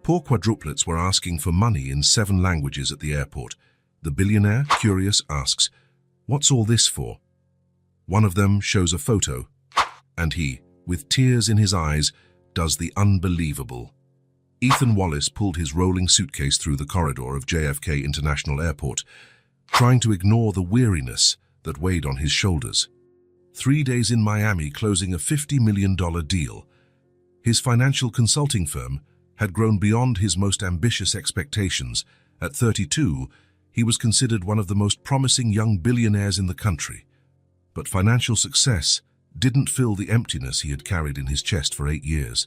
Poor quadruplets were asking for money in 7 languages at the airport. The billionaire, curious, asks, "What's all this for?" One of them shows a photo, and he, with tears in his eyes, does the unbelievable. Ethan Wallace pulled his rolling suitcase through the corridor of JFK International Airport, trying to ignore the weariness that weighed on his shoulders. 3 days in Miami closing a $50 million deal. His financial consulting firm had grown beyond his most ambitious expectations. At 32, he was considered one of the most promising young billionaires in the country. But financial success didn't fill the emptiness he had carried in his chest for 8 years.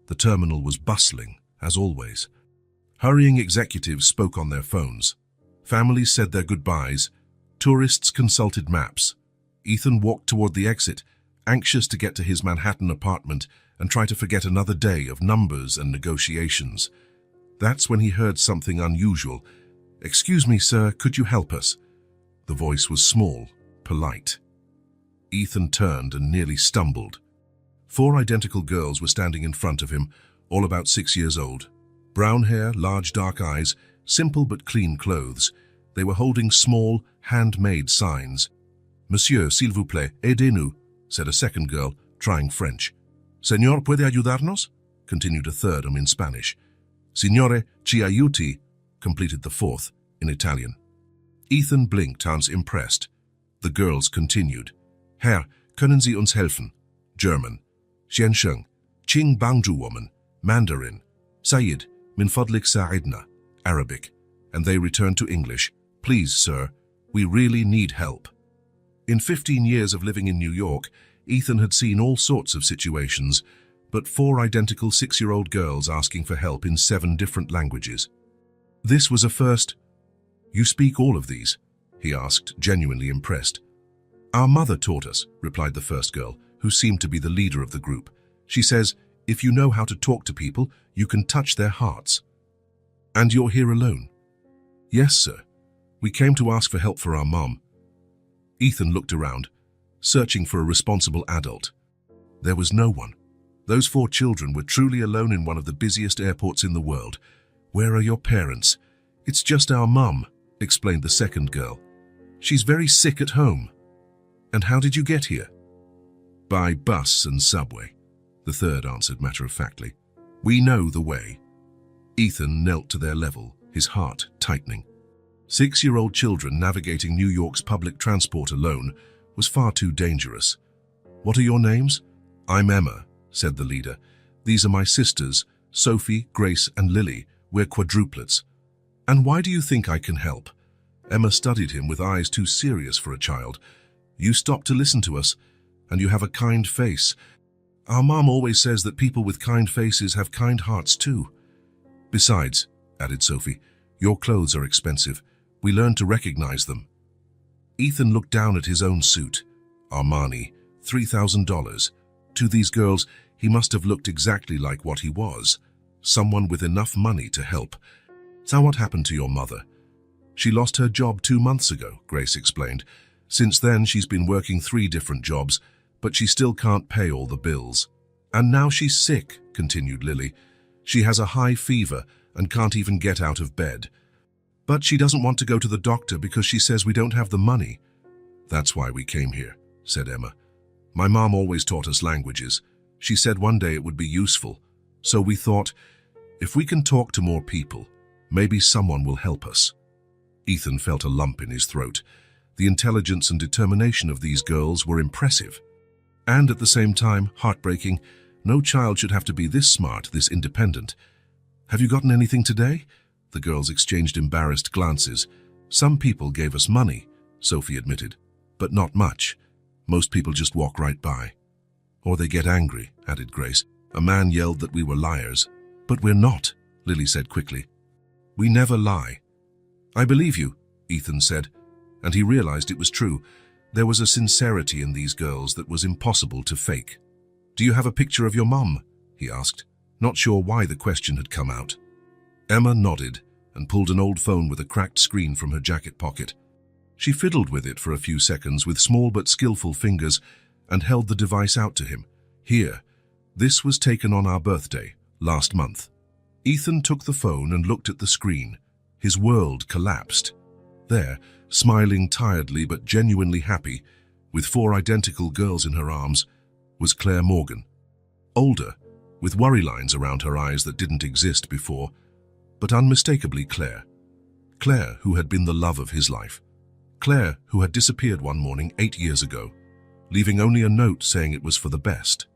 The terminal was bustling, as always. Hurrying executives spoke on their phones. Families said their goodbyes. Tourists consulted maps. Ethan walked toward the exit, anxious to get to his Manhattan apartment and try to forget another day of numbers and negotiations. That's when he heard something unusual. "Excuse me, sir, could you help us?" The voice was small, polite. Ethan turned and nearly stumbled. 4 identical girls were standing in front of him, all about 6 years old. Brown hair, large dark eyes, simple but clean clothes. They were holding small, handmade signs. "Monsieur, s'il vous plaît, aidez-nous," said a second girl, trying French. "Señor, puede ayudarnos?" continued a third in Spanish. "Signore, ci aiuti," completed the fourth, in Italian. Ethan blinked, impressed. The girls continued. "Herr, können Sie uns helfen?" German. "Xiansheng, Qing Bangju woman," Mandarin. "Sayid, min fadlik sa'idna," Arabic. And they returned to English. "Please, sir, we really need help." In 15 years of living in New York, Ethan had seen all sorts of situations, but 4 identical 6-year-old girls asking for help in 7 different languages. This was a first. "You speak all of these?" he asked, genuinely impressed. "Our mother taught us," replied the first girl, who seemed to be the leader of the group. "She says, if you know how to talk to people, you can touch their hearts." "And you're here alone?" "Yes, sir. We came to ask for help for our mom." Ethan looked around, searching for a responsible adult. There was no one. Those 4 children were truly alone in one of the busiest airports in the world. "Where are your parents?" "It's just our mum," explained the second girl. "She's very sick at home." "And how did you get here?" "By bus and subway," the third answered matter-of-factly. "We know the way." Ethan knelt to their level, his heart tightening. 6-year-old children navigating New York's public transport alone was far too dangerous. "What are your names?" "I'm Emma," said the leader. "These are my sisters, Sophie, Grace, and Lily. We're quadruplets." "And why do you think I can help?" Emma studied him with eyes too serious for a child. "You stopped to listen to us, and you have a kind face. Our mom always says that people with kind faces have kind hearts too." "Besides," added Sophie, "your clothes are expensive. We learned to recognize them." Ethan looked down at his own suit. Armani, $3,000. To these girls, he must have looked exactly like what he was, someone with enough money to help. "So what happened to your mother?" "She lost her job 2 months ago," Grace explained. "Since then, she's been working 3 different jobs, but she still can't pay all the bills." "And now she's sick," continued Lily. "She has a high fever and can't even get out of bed. But she doesn't want to go to the doctor because she says we don't have the money." "That's why we came here," said Emma. "My mom always taught us languages. She said one day it would be useful. So we thought, if we can talk to more people, maybe someone will help us." Ethan felt a lump in his throat. The intelligence and determination of these girls were impressive. And at the same time, heartbreaking. No child should have to be this smart, this independent. "Have you gotten anything today?" The girls exchanged embarrassed glances. "Some people gave us money," Sophie admitted, "but not much. Most people just walk right by." "Or they get angry," added Grace. "A man yelled that we were liars." "But we're not," Lily said quickly. "We never lie." "I believe you," Ethan said, and he realized it was true. There was a sincerity in these girls that was impossible to fake. "Do you have a picture of your mum?" he asked, not sure why the question had come out. Emma nodded and pulled an old phone with a cracked screen from her jacket pocket. She fiddled with it for a few seconds with small but skillful fingers and held the device out to him. "Here, this was taken on our birthday, last month." Ethan took the phone and looked at the screen. His world collapsed. There, smiling tiredly but genuinely happy, with 4 identical girls in her arms, was Claire Morgan. Older, with worry lines around her eyes that didn't exist before, but unmistakably Claire. Claire, who had been the love of his life. Claire, who had disappeared one morning 8 years ago, leaving only a note saying it was for the best.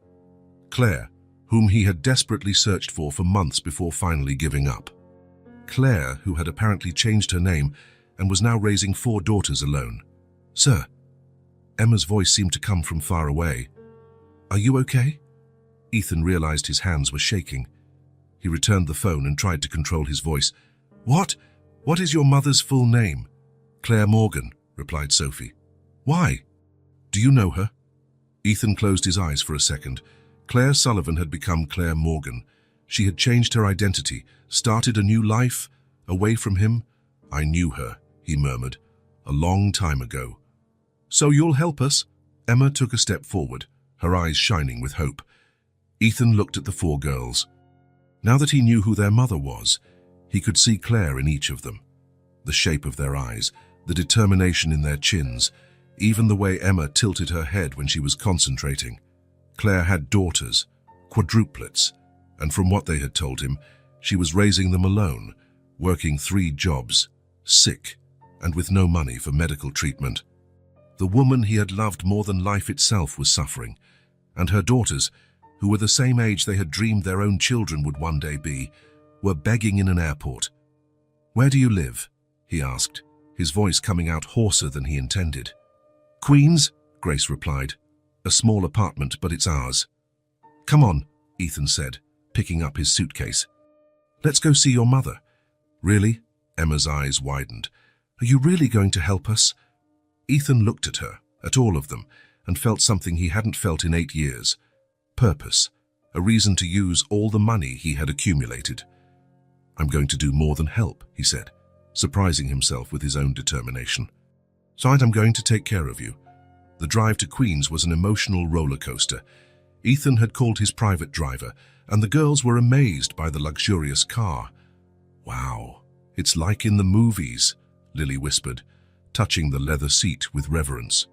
Claire, whom he had desperately searched for months before finally giving up. Claire, who had apparently changed her name and was now raising 4 daughters alone. "Sir." Emma's voice seemed to come from far away. "Are you okay?" Ethan realized his hands were shaking. He returned the phone and tried to control his voice. What is your mother's full name?" "Claire Morgan," replied Sophie. "Why? Do you know her?" Ethan closed his eyes for a second. Claire Sullivan had become Claire Morgan. She had changed her identity, started a new life, away from him. "I knew her," he murmured, "a long time ago." "So you'll help us?" Emma took a step forward, her eyes shining with hope. Ethan looked at the 4 girls. Now that he knew who their mother was, he could see Claire in each of them. The shape of their eyes, the determination in their chins, even the way Emma tilted her head when she was concentrating. Claire had daughters, quadruplets, and from what they had told him, she was raising them alone, working 3 jobs, sick, and with no money for medical treatment. The woman he had loved more than life itself was suffering, and her daughters, who were the same age they had dreamed their own children would one day be, were begging in an airport. "Where do you live?" he asked, his voice coming out hoarser than he intended. "Queens," Grace replied. "A small apartment, but it's ours." "Come on," Ethan said, picking up his suitcase. "Let's go see your mother." "Really?" Emma's eyes widened. "Are you really going to help us?" Ethan looked at her, at all of them, and felt something he hadn't felt in 8 years. Purpose, a reason to use all the money he had accumulated. "I'm going to do more than help," he said, surprising himself with his own determination. "So I'm going to take care of you." The drive to Queens was an emotional roller coaster. Ethan had called his private driver, and the girls were amazed by the luxurious car. "Wow, it's like in the movies," Lily whispered, touching the leather seat with reverence.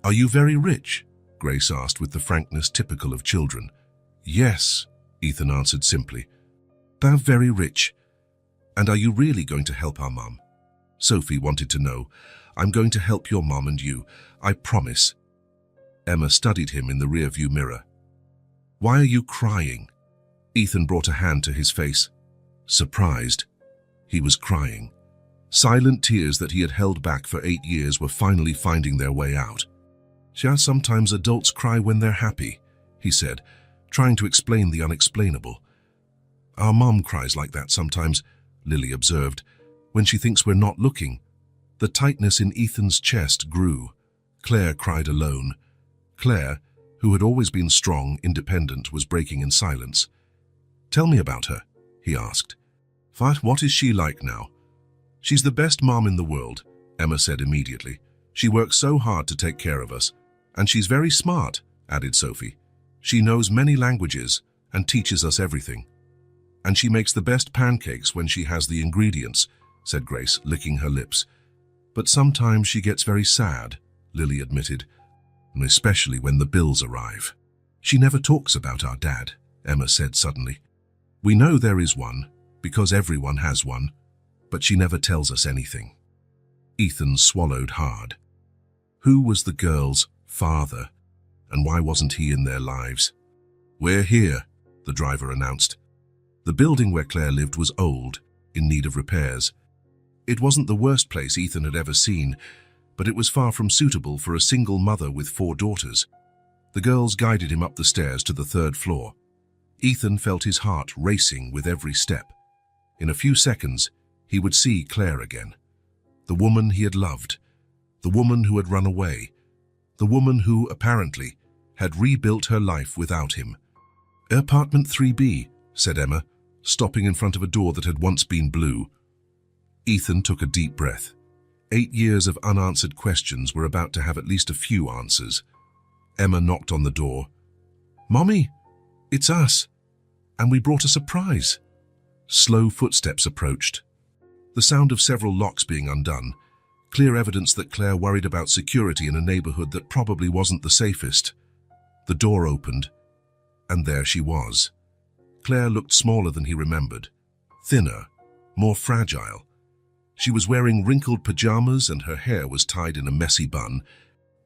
"Are you very rich?" Grace asked with the frankness typical of children. "Yes," Ethan answered simply. "They're very rich. And are you really going to help our mum?" Sophie wanted to know. "I'm going to help your mum and you, I promise." Emma studied him in the rearview mirror. "Why are you crying?" Ethan brought a hand to his face. Surprised. He was crying. Silent tears that he had held back for 8 years were finally finding their way out. "Yeah, sometimes adults cry when they're happy," he said, trying to explain the unexplainable. "Our mom cries like that sometimes," Lily observed, "when she thinks we're not looking." The tightness in Ethan's chest grew. Claire cried alone. Claire, who had always been strong, independent, was breaking in silence. "Tell me about her," he asked. What is she like now?" "She's the best mom in the world," Emma said immediately. "She works so hard to take care of us. And she's very smart," added Sophie. "She knows many languages and teaches us everything." "And she makes the best pancakes when she has the ingredients," said Grace, licking her lips. "But sometimes she gets very sad," Lily admitted, "especially when the bills arrive." "She never talks about our dad," Emma said suddenly. "We know there is one, because everyone has one, but she never tells us anything." Ethan swallowed hard. Who was the girl's father, and why wasn't he in their lives? "We're here," the driver announced. The building where Claire lived was old, in need of repairs. It wasn't the worst place Ethan had ever seen, but it was far from suitable for a single mother with 4 daughters. The girls guided him up the stairs to the 3rd floor. Ethan felt his heart racing with every step. In a few seconds, he would see Claire again. The woman he had loved, the woman who had run away, the woman who, apparently, had rebuilt her life without him. "Apartment 3B, said Emma, stopping in front of a door that had once been blue. Ethan took a deep breath. 8 years of unanswered questions were about to have at least a few answers. Emma knocked on the door. "Mommy, it's us, and we brought a surprise." Slow footsteps approached. The sound of several locks being undone, clear evidence that Claire worried about security in a neighborhood that probably wasn't the safest. The door opened, and there she was. Claire looked smaller than he remembered, thinner, more fragile. She was wearing wrinkled pajamas and her hair was tied in a messy bun.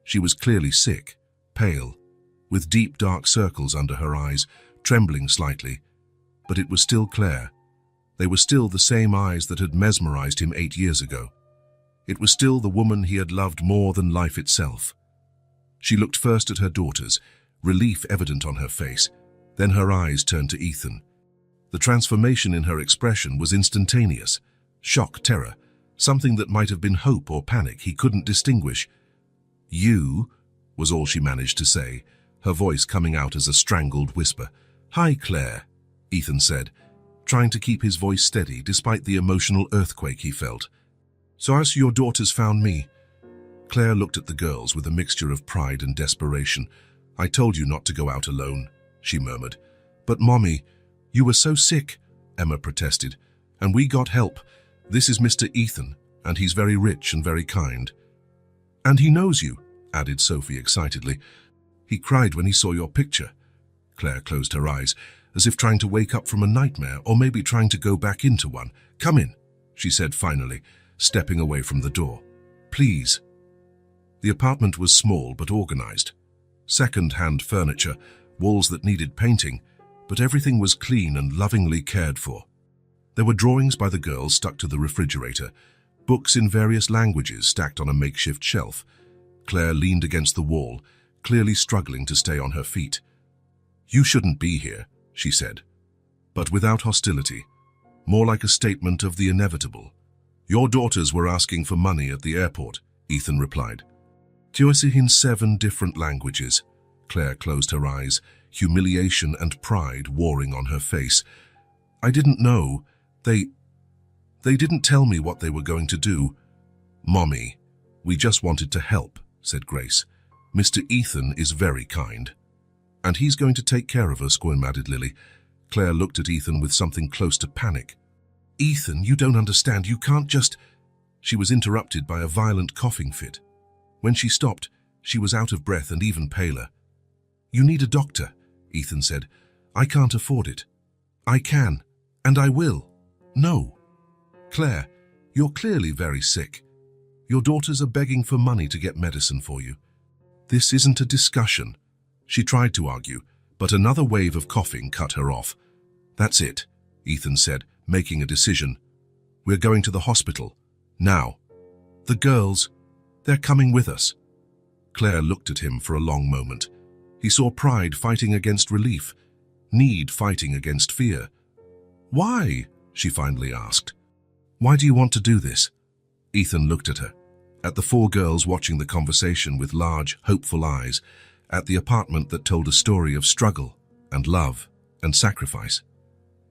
She was clearly sick, pale, with deep dark circles under her eyes, trembling slightly. But it was still Claire. They were still the same eyes that had mesmerized him 8 years ago. It was still the woman he had loved more than life itself. She looked first at her daughters, relief evident on her face. Then her eyes turned to Ethan. The transformation in her expression was instantaneous. Shock, terror, something that might have been hope or panic, he couldn't distinguish. "You," was all she managed to say, her voice coming out as a strangled whisper. "Hi, Claire," Ethan said, trying to keep his voice steady despite the emotional earthquake he felt. "So as your daughters found me?" Claire looked at the girls with a mixture of pride and desperation. "I told you not to go out alone," she murmured. "But Mommy, you were so sick," Emma protested. "And we got help. This is Mr. Ethan, and he's very rich and very kind." "And he knows you," added Sophie excitedly. "He cried when he saw your picture." Claire closed her eyes, as if trying to wake up from a nightmare, or maybe trying to go back into one. "Come in," she said finally, stepping away from the door. "Please." The apartment was small but organized. Second-hand furniture, walls that needed painting, but everything was clean and lovingly cared for. There were drawings by the girls stuck to the refrigerator, books in various languages stacked on a makeshift shelf. Claire leaned against the wall, clearly struggling to stay on her feet. "You shouldn't be here," she said, but without hostility, more like a statement of the inevitable. "Your daughters were asking for money at the airport," Ethan replied. "Tuosi in 7 different languages." Claire closed her eyes, humiliation and pride warring on her face. "I didn't know. They didn't tell me what they were going to do." "Mommy, we just wanted to help," said Grace. "Mr. Ethan is very kind. And he's going to take care of us," added Lily. Claire looked at Ethan with something close to panic. "Ethan, you don't understand. You can't just—" She was interrupted by a violent coughing fit. When she stopped, she was out of breath and even paler. "You need a doctor," Ethan said. "I can't afford it." "I can, and I will." "No." "Claire, you're clearly very sick. Your daughters are begging for money to get medicine for you." "This isn't a discussion." She tried to argue, but another wave of coughing cut her off. "That's it," Ethan said, making a decision. "We're going to the hospital. Now." "The girls, they're coming with us." Claire looked at him for a long moment. He saw pride fighting against relief, need fighting against fear. "Why?" she finally asked. "Why do you want to do this?" Ethan looked at her, at the 4 girls watching the conversation with large, hopeful eyes, at the apartment that told a story of struggle and love and sacrifice.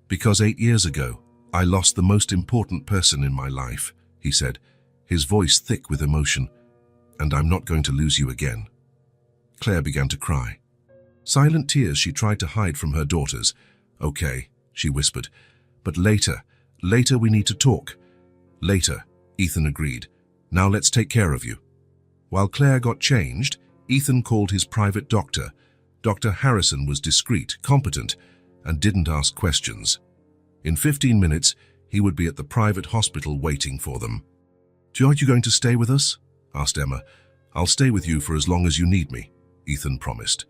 "Because 8 years ago, I lost the most important person in my life," he said, his voice thick with emotion. "And I'm not going to lose you again." Claire began to cry. Silent tears she tried to hide from her daughters. "Okay," she whispered. "But later we need to talk." "Later," Ethan agreed. "Now let's take care of you." While Claire got changed, Ethan called his private doctor. Dr. Harrison was discreet, competent, and didn't ask questions. In 15 minutes, he would be at the private hospital waiting for them. "Are you going to stay with us?" asked Emma. "I'll stay with you for as long as you need me," Ethan promised.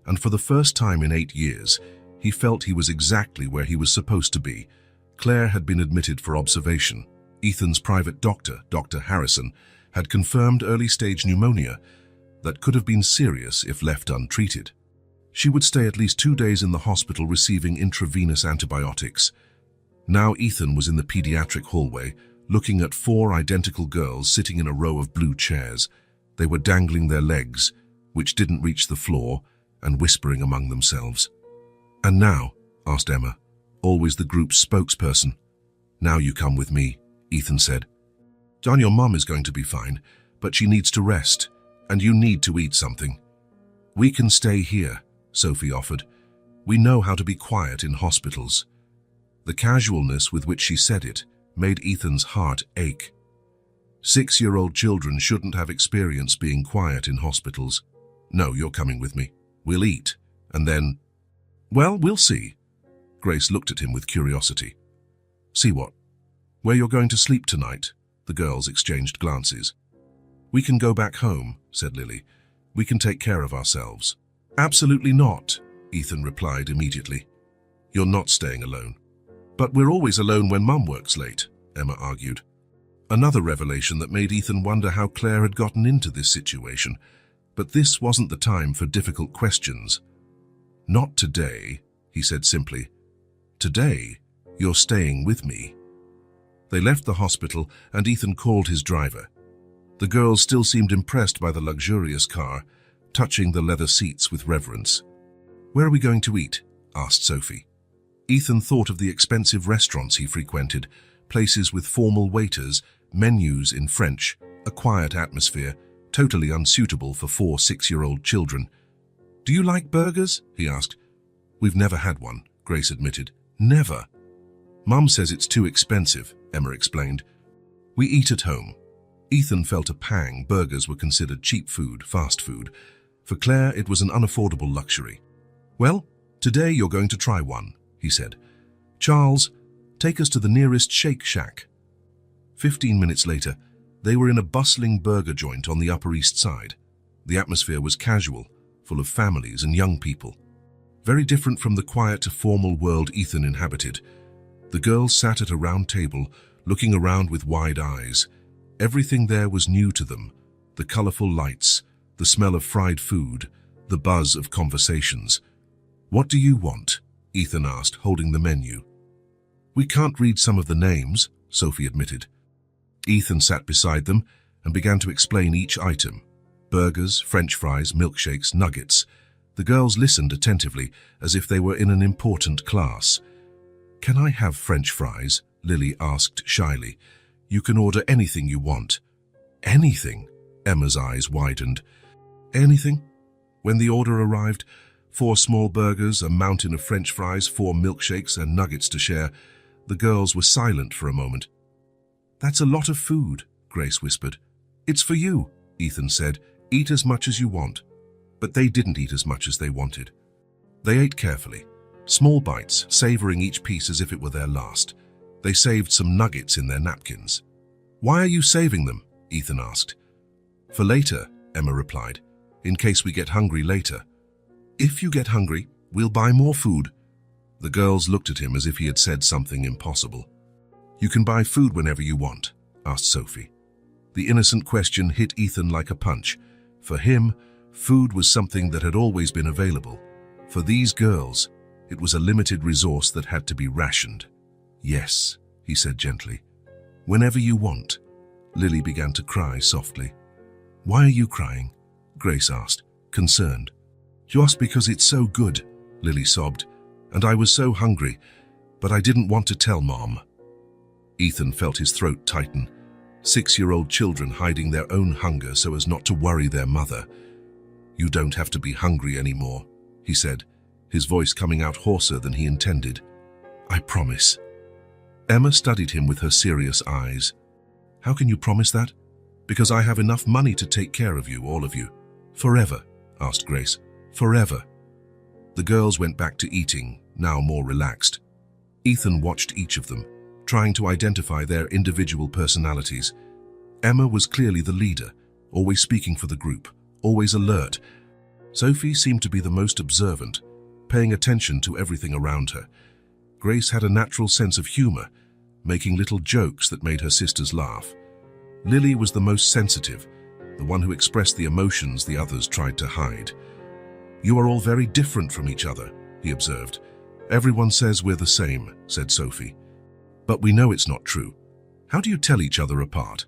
And for the first time in 8 years, he felt he was exactly where he was supposed to be. Claire had been admitted for observation. Ethan's private doctor, Dr. Harrison, had confirmed early-stage pneumonia that could have been serious if left untreated. She would stay at least 2 days in the hospital receiving intravenous antibiotics. Now Ethan was in the pediatric hallway, looking at 4 identical girls sitting in a row of blue chairs. They were dangling their legs, which didn't reach the floor, and whispering among themselves. "And now," asked Emma, always the group's spokesperson. "Now you come with me," Ethan said. "Don, your mom is going to be fine, but she needs to rest, and you need to eat something." "We can stay here," Sophie offered. "We know how to be quiet in hospitals." The casualness with which she said it made Ethan's heart ache. 6-year-old children shouldn't have experience being quiet in hospitals. No, you're coming with me. We'll eat, and then... Well, we'll see. Grace looked at him with curiosity. See what? Where you're going to sleep tonight? The girls exchanged glances. We can go back home, said Lily. We can take care of ourselves. Absolutely not, Ethan replied immediately. You're not staying alone. But we're always alone when Mum works late, Emma argued. Another revelation that made Ethan wonder how Claire had gotten into this situation. But this wasn't the time for difficult questions. Not today, he said simply. Today, you're staying with me. They left the hospital and Ethan called his driver. The girls still seemed impressed by the luxurious car, touching the leather seats with reverence. Where are we going to eat? Asked Sophie. Ethan thought of the expensive restaurants he frequented, places with formal waiters, menus in French, a quiet atmosphere, totally unsuitable for 4 6-year-old children. Do you like burgers? He asked. We've never had one, Grace admitted. Never. Mum says it's too expensive, Emma explained. We eat at home. Ethan felt a pang. Burgers were considered cheap food, fast food. For Claire, it was an unaffordable luxury. Well, today you're going to try one, he said. Charles, take us to the nearest Shake Shack. 15 minutes later, they were in a bustling burger joint on the Upper East Side. The atmosphere was casual, full of families and young people. Very different from the quiet, formal world Ethan inhabited. The girls sat at a round table, looking around with wide eyes. Everything there was new to them. The colorful lights, the smell of fried food, the buzz of conversations. What do you want? Ethan asked, holding the menu. We can't read some of the names, Sophie admitted. Ethan sat beside them and began to explain each item. Burgers, French fries, milkshakes, nuggets. The girls listened attentively, as if they were in an important class. Can I have French fries? Lily asked shyly. You can order anything you want. Anything? Emma's eyes widened. Anything? When the order arrived, 4 small burgers, a mountain of French fries, 4 milkshakes and nuggets to share, the girls were silent for a moment. That's a lot of food, Grace whispered. It's for you, Ethan said. Eat as much as you want. But they didn't eat as much as they wanted. They ate carefully, small bites, savoring each piece as if it were their last. They saved some nuggets in their napkins. Why are you saving them? Ethan asked. For later, Emma replied, in case we get hungry later. If you get hungry, we'll buy more food. The girls looked at him as if he had said something impossible. You can buy food whenever you want, asked Sophie. The innocent question hit Ethan like a punch. For him, food was something that had always been available. For these girls, it was a limited resource that had to be rationed. Yes, he said gently. Whenever you want. Lily began to cry softly. Why are you crying? Grace asked, concerned. Just because it's so good, Lily sobbed, and I was so hungry, but I didn't want to tell Mom. Ethan felt his throat tighten. 6-year-old children hiding their own hunger so as not to worry their mother. You don't have to be hungry anymore, he said, his voice coming out hoarser than he intended. I promise. Emma studied him with her serious eyes. How can you promise that? Because I have enough money to take care of you, all of you. Forever, asked Grace. Forever. The girls went back to eating, now more relaxed. Ethan watched each of them, trying to identify their individual personalities. Emma was clearly the leader, always speaking for the group, always alert. Sophie seemed to be the most observant, paying attention to everything around her. Grace had a natural sense of humor, making little jokes that made her sisters laugh. Lily was the most sensitive, the one who expressed the emotions the others tried to hide. You are all very different from each other, he observed. Everyone says we're the same, said Sophie. But we know it's not true. How do you tell each other apart?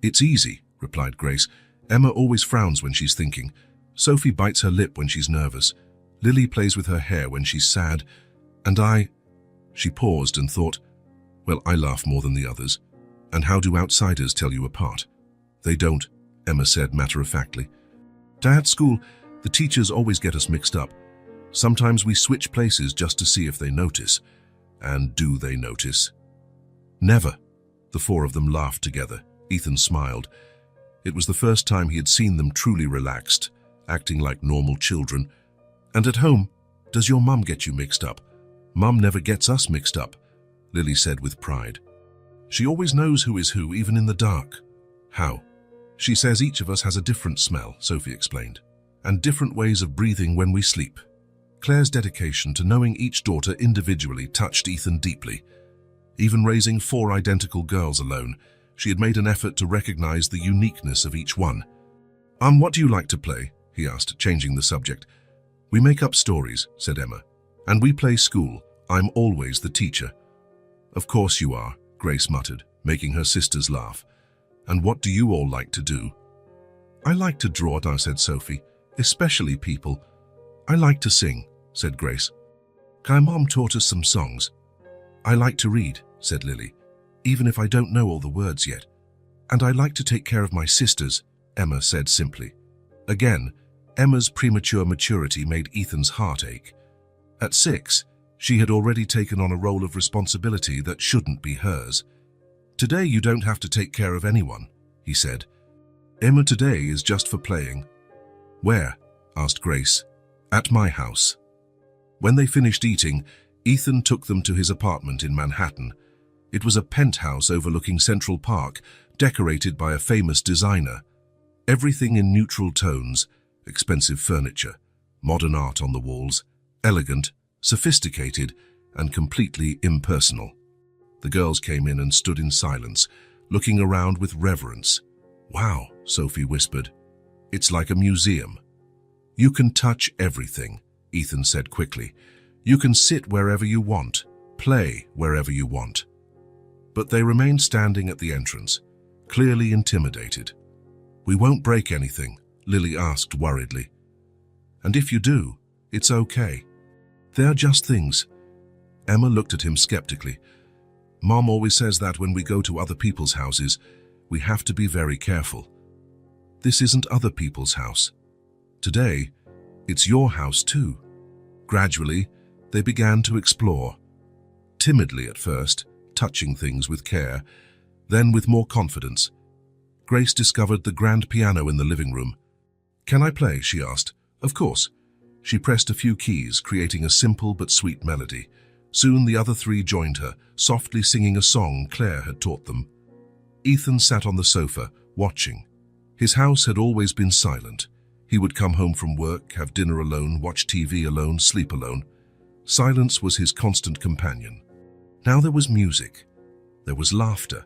It's easy, replied Grace. Emma always frowns when she's thinking. Sophie bites her lip when she's nervous. Lily plays with her hair when she's sad. And I... She paused and thought, well, I laugh more than the others. And how do outsiders tell you apart? They don't, Emma said matter-of-factly. At school, the teachers always get us mixed up. Sometimes we switch places just to see if they notice. And do they notice? Never. The four of them laughed together. Ethan smiled. It was the first time he had seen them truly relaxed, acting like normal children. And at home, does your mum get you mixed up? Mum never gets us mixed up, Lily said with pride. She always knows who is who, even in the dark. How? She says each of us has a different smell, Sophie explained, and different ways of breathing when we sleep. Claire's dedication to knowing each daughter individually touched Ethan deeply. Even raising four identical girls alone, she had made an effort to recognize the uniqueness of each one. What do you like to play?" he asked, changing the subject. "We make up stories," said Emma. "And we play school. I'm always the teacher." "Of course you are," Grace muttered, making her sisters laugh. "And what do you all like to do?" "I like to draw," said Sophie, "especially people." "I like to sing," said Grace. "My mom taught us some songs." "I like to read," said Lily, "even if I don't know all the words yet." "And I like to take care of my sisters," Emma said simply. Again, Emma's premature maturity made Ethan's heart ache. At 6, she had already taken on a role of responsibility that shouldn't be hers. "Today you don't have to take care of anyone," he said. "Emma, today is just for playing." "Where?" asked Grace. "At my house." When they finished eating, Ethan took them to his apartment in Manhattan. It was a penthouse overlooking Central Park, decorated by a famous designer. Everything in neutral tones, expensive furniture, modern art on the walls, elegant, sophisticated, and completely impersonal. The girls came in and stood in silence, looking around with reverence. "Wow," Sophie whispered. "It's like a museum." "You can touch everything," Ethan said quickly. "You can sit wherever you want, play wherever you want." But they remained standing at the entrance, clearly intimidated. "We won't break anything?" Lily asked worriedly. "And if you do, it's okay. They're just things." Emma looked at him skeptically. "Mom always says that when we go to other people's houses, we have to be very careful. This isn't other people's house. Today, it's your house too." Gradually, they began to explore. Timidly at first, touching things with care, then with more confidence. Grace discovered the grand piano in the living room. "Can I play?" she asked. "Of course." She pressed a few keys, creating a simple but sweet melody. Soon the other three joined her, softly singing a song Claire had taught them. Ethan sat on the sofa, watching. His house had always been silent. He would come home from work, have dinner alone, watch TV alone, sleep alone. Silence was his constant companion. Now there was music. There was laughter.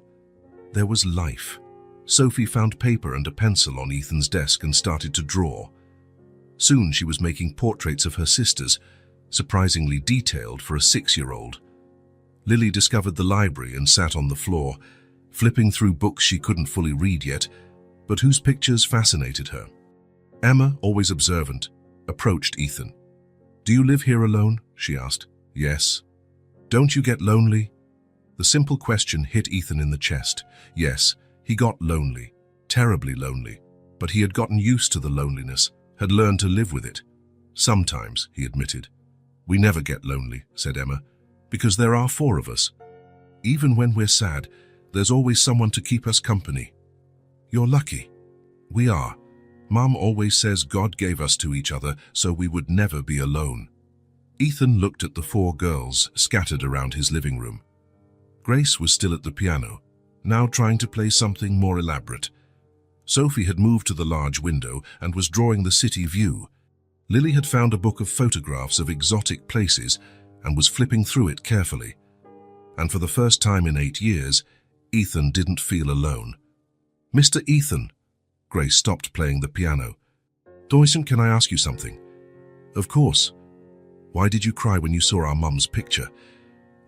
There was life. Sophie found paper and a pencil on Ethan's desk and started to draw. Soon she was making portraits of her sisters, surprisingly detailed for a 6-year-old. Lily discovered the library and sat on the floor, flipping through books she couldn't fully read yet, but whose pictures fascinated her. Emma, always observant, approached Ethan. "Do you live here alone?" she asked. "Yes." "Don't you get lonely?" The simple question hit Ethan in the chest. Yes, he got lonely, terribly lonely, but he had gotten used to the loneliness, had learned to live with it. "Sometimes," he admitted. "We never get lonely," said Emma, "because there are 4 of us. Even when we're sad, there's always someone to keep us company." "You're lucky." "We are. Mom always says God gave us to each other so we would never be alone." Ethan looked at the 4 girls scattered around his living room. Grace was still at the piano, now trying to play something more elaborate. Sophie had moved to the large window and was drawing the city view. Lily had found a book of photographs of exotic places and was flipping through it carefully. And for the first time in 8 years, Ethan didn't feel alone. "Mr. Ethan," Grace stopped playing the piano. "Doyson, can I ask you something?" "Of course." "Why did you cry when you saw our mum's picture?"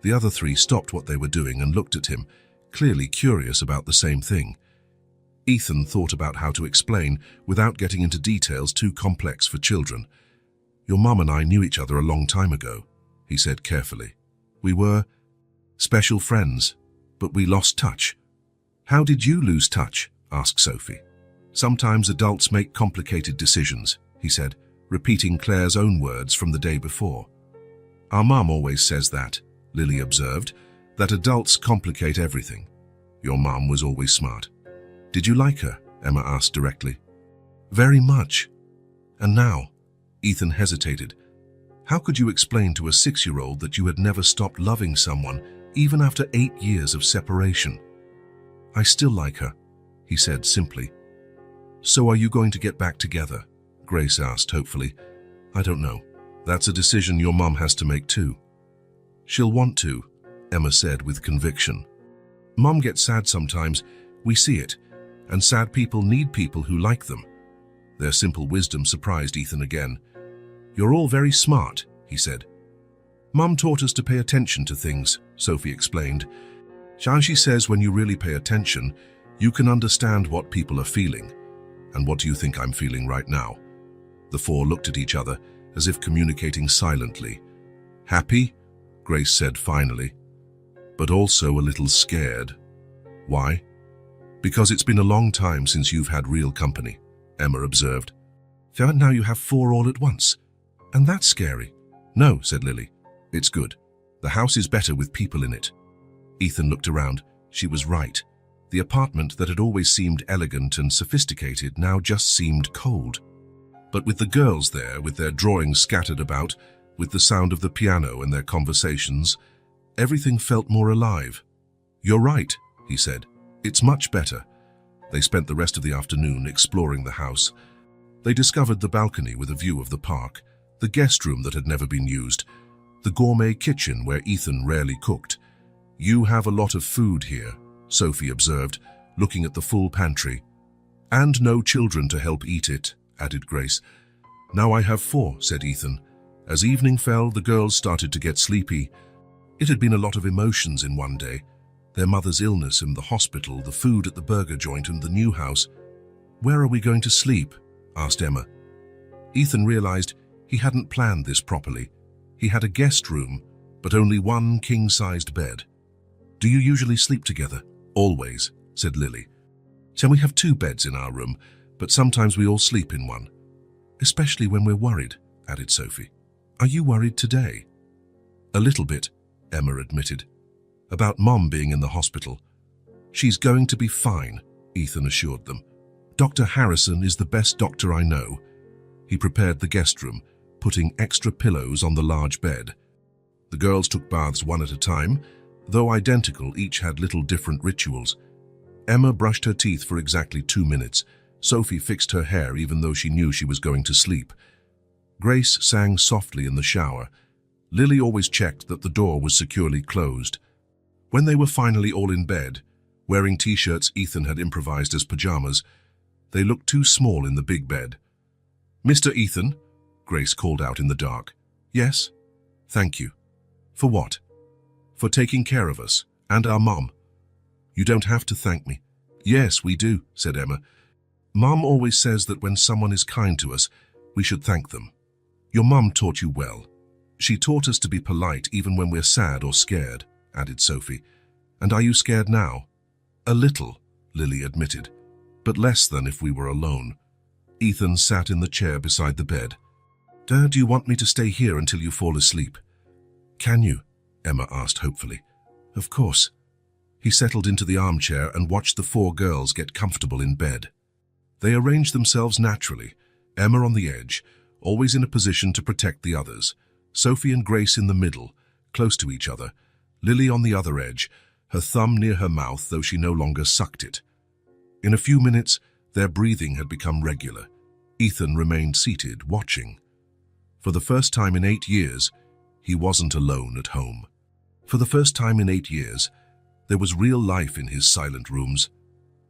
The other 3 stopped what they were doing and looked at him, clearly curious about the same thing. Ethan thought about how to explain without getting into details too complex for children. "Your mum and I knew each other a long time ago," he said carefully. "We were special friends, but we lost touch." "How did you lose touch?" asked Sophie. "Sometimes adults make complicated decisions," he said, repeating Claire's own words from the day before. "Our mum always says that," Lily observed, that adults complicate everything. Your mum was always smart. Did you like her? Emma asked directly. Very much. And now? Ethan hesitated. How could you explain to a 6-year-old that you had never stopped loving someone, even after 8 years of separation? I still like her, he said simply. So are you going to get back together? Grace asked hopefully. I don't know. That's a decision your mum has to make too. She'll want to, Emma said with conviction. Mum gets sad sometimes, we see it, and sad people need people who like them. Their simple wisdom surprised Ethan again. You're all very smart, he said. Mum taught us to pay attention to things, Sophie explained. She says when you really pay attention, you can understand what people are feeling. And what do you think I'm feeling right now? The four looked at each other, as if communicating silently. Happy? Grace said finally. But also a little scared. Why? Because it's been a long time since you've had real company, Emma observed. Now you have 4 all at once. And that's scary. No, said Lily. It's good. The house is better with people in it. Ethan looked around. She was right. The apartment that had always seemed elegant and sophisticated now just seemed cold. But with the girls there, with their drawings scattered about, with the sound of the piano and their conversations, everything felt more alive. You're right, he said. It's much better. They spent the rest of the afternoon exploring the house. They discovered the balcony with a view of the park, the guest room that had never been used, the gourmet kitchen where Ethan rarely cooked. You have a lot of food here, Sophie observed, looking at the full pantry. And no children to help eat it, added Grace. Now I have 4, said Ethan. As evening fell, the girls started to get sleepy. It had been a lot of emotions in one day. Their mother's illness and the hospital, the food at the burger joint and the new house. Where are we going to sleep? Asked Emma. Ethan realized he hadn't planned this properly. He had a guest room, but only one king-sized bed. Do you usually sleep together? Always, said Lily. So we have 2 beds in our room, but sometimes we all sleep in one. Especially when we're worried, added Sophie. Are you worried today? A little bit, Emma admitted. About Mom being in the hospital. She's going to be fine, Ethan assured them. Dr. Harrison is the best doctor I know. He prepared the guest room, putting extra pillows on the large bed. The girls took baths one at a time. Though identical, each had little different rituals. Emma brushed her teeth for exactly 2 minutes. Sophie fixed her hair even though she knew she was going to sleep. Grace sang softly in the shower. Lily always checked that the door was securely closed. When they were finally all in bed, wearing t-shirts Ethan had improvised as pajamas, they looked too small in the big bed. Mr. Ethan, Grace called out in the dark. Yes? Thank you. For what? For taking care of us, and our Mom. You don't have to thank me. Yes, we do, said Emma. Mom always says that when someone is kind to us, we should thank them. Your Mum taught you well. She taught us to be polite even when we're sad or scared, added Sophie. And are you scared now? A little, Lily admitted, but less than if we were alone. Ethan sat in the chair beside the bed. Do you want me to stay here until you fall asleep? Can you? Emma asked hopefully. Of course. He settled into the armchair and watched the 4 girls get comfortable in bed. They arranged themselves naturally, Emma on the edge, always in a position to protect the others, Sophie and Grace in the middle, close to each other, Lily on the other edge, her thumb near her mouth though she no longer sucked it. In a few minutes, their breathing had become regular. Ethan remained seated, watching. For the first time in 8 years, he wasn't alone at home. For the first time in 8 years, there was real life in his silent rooms.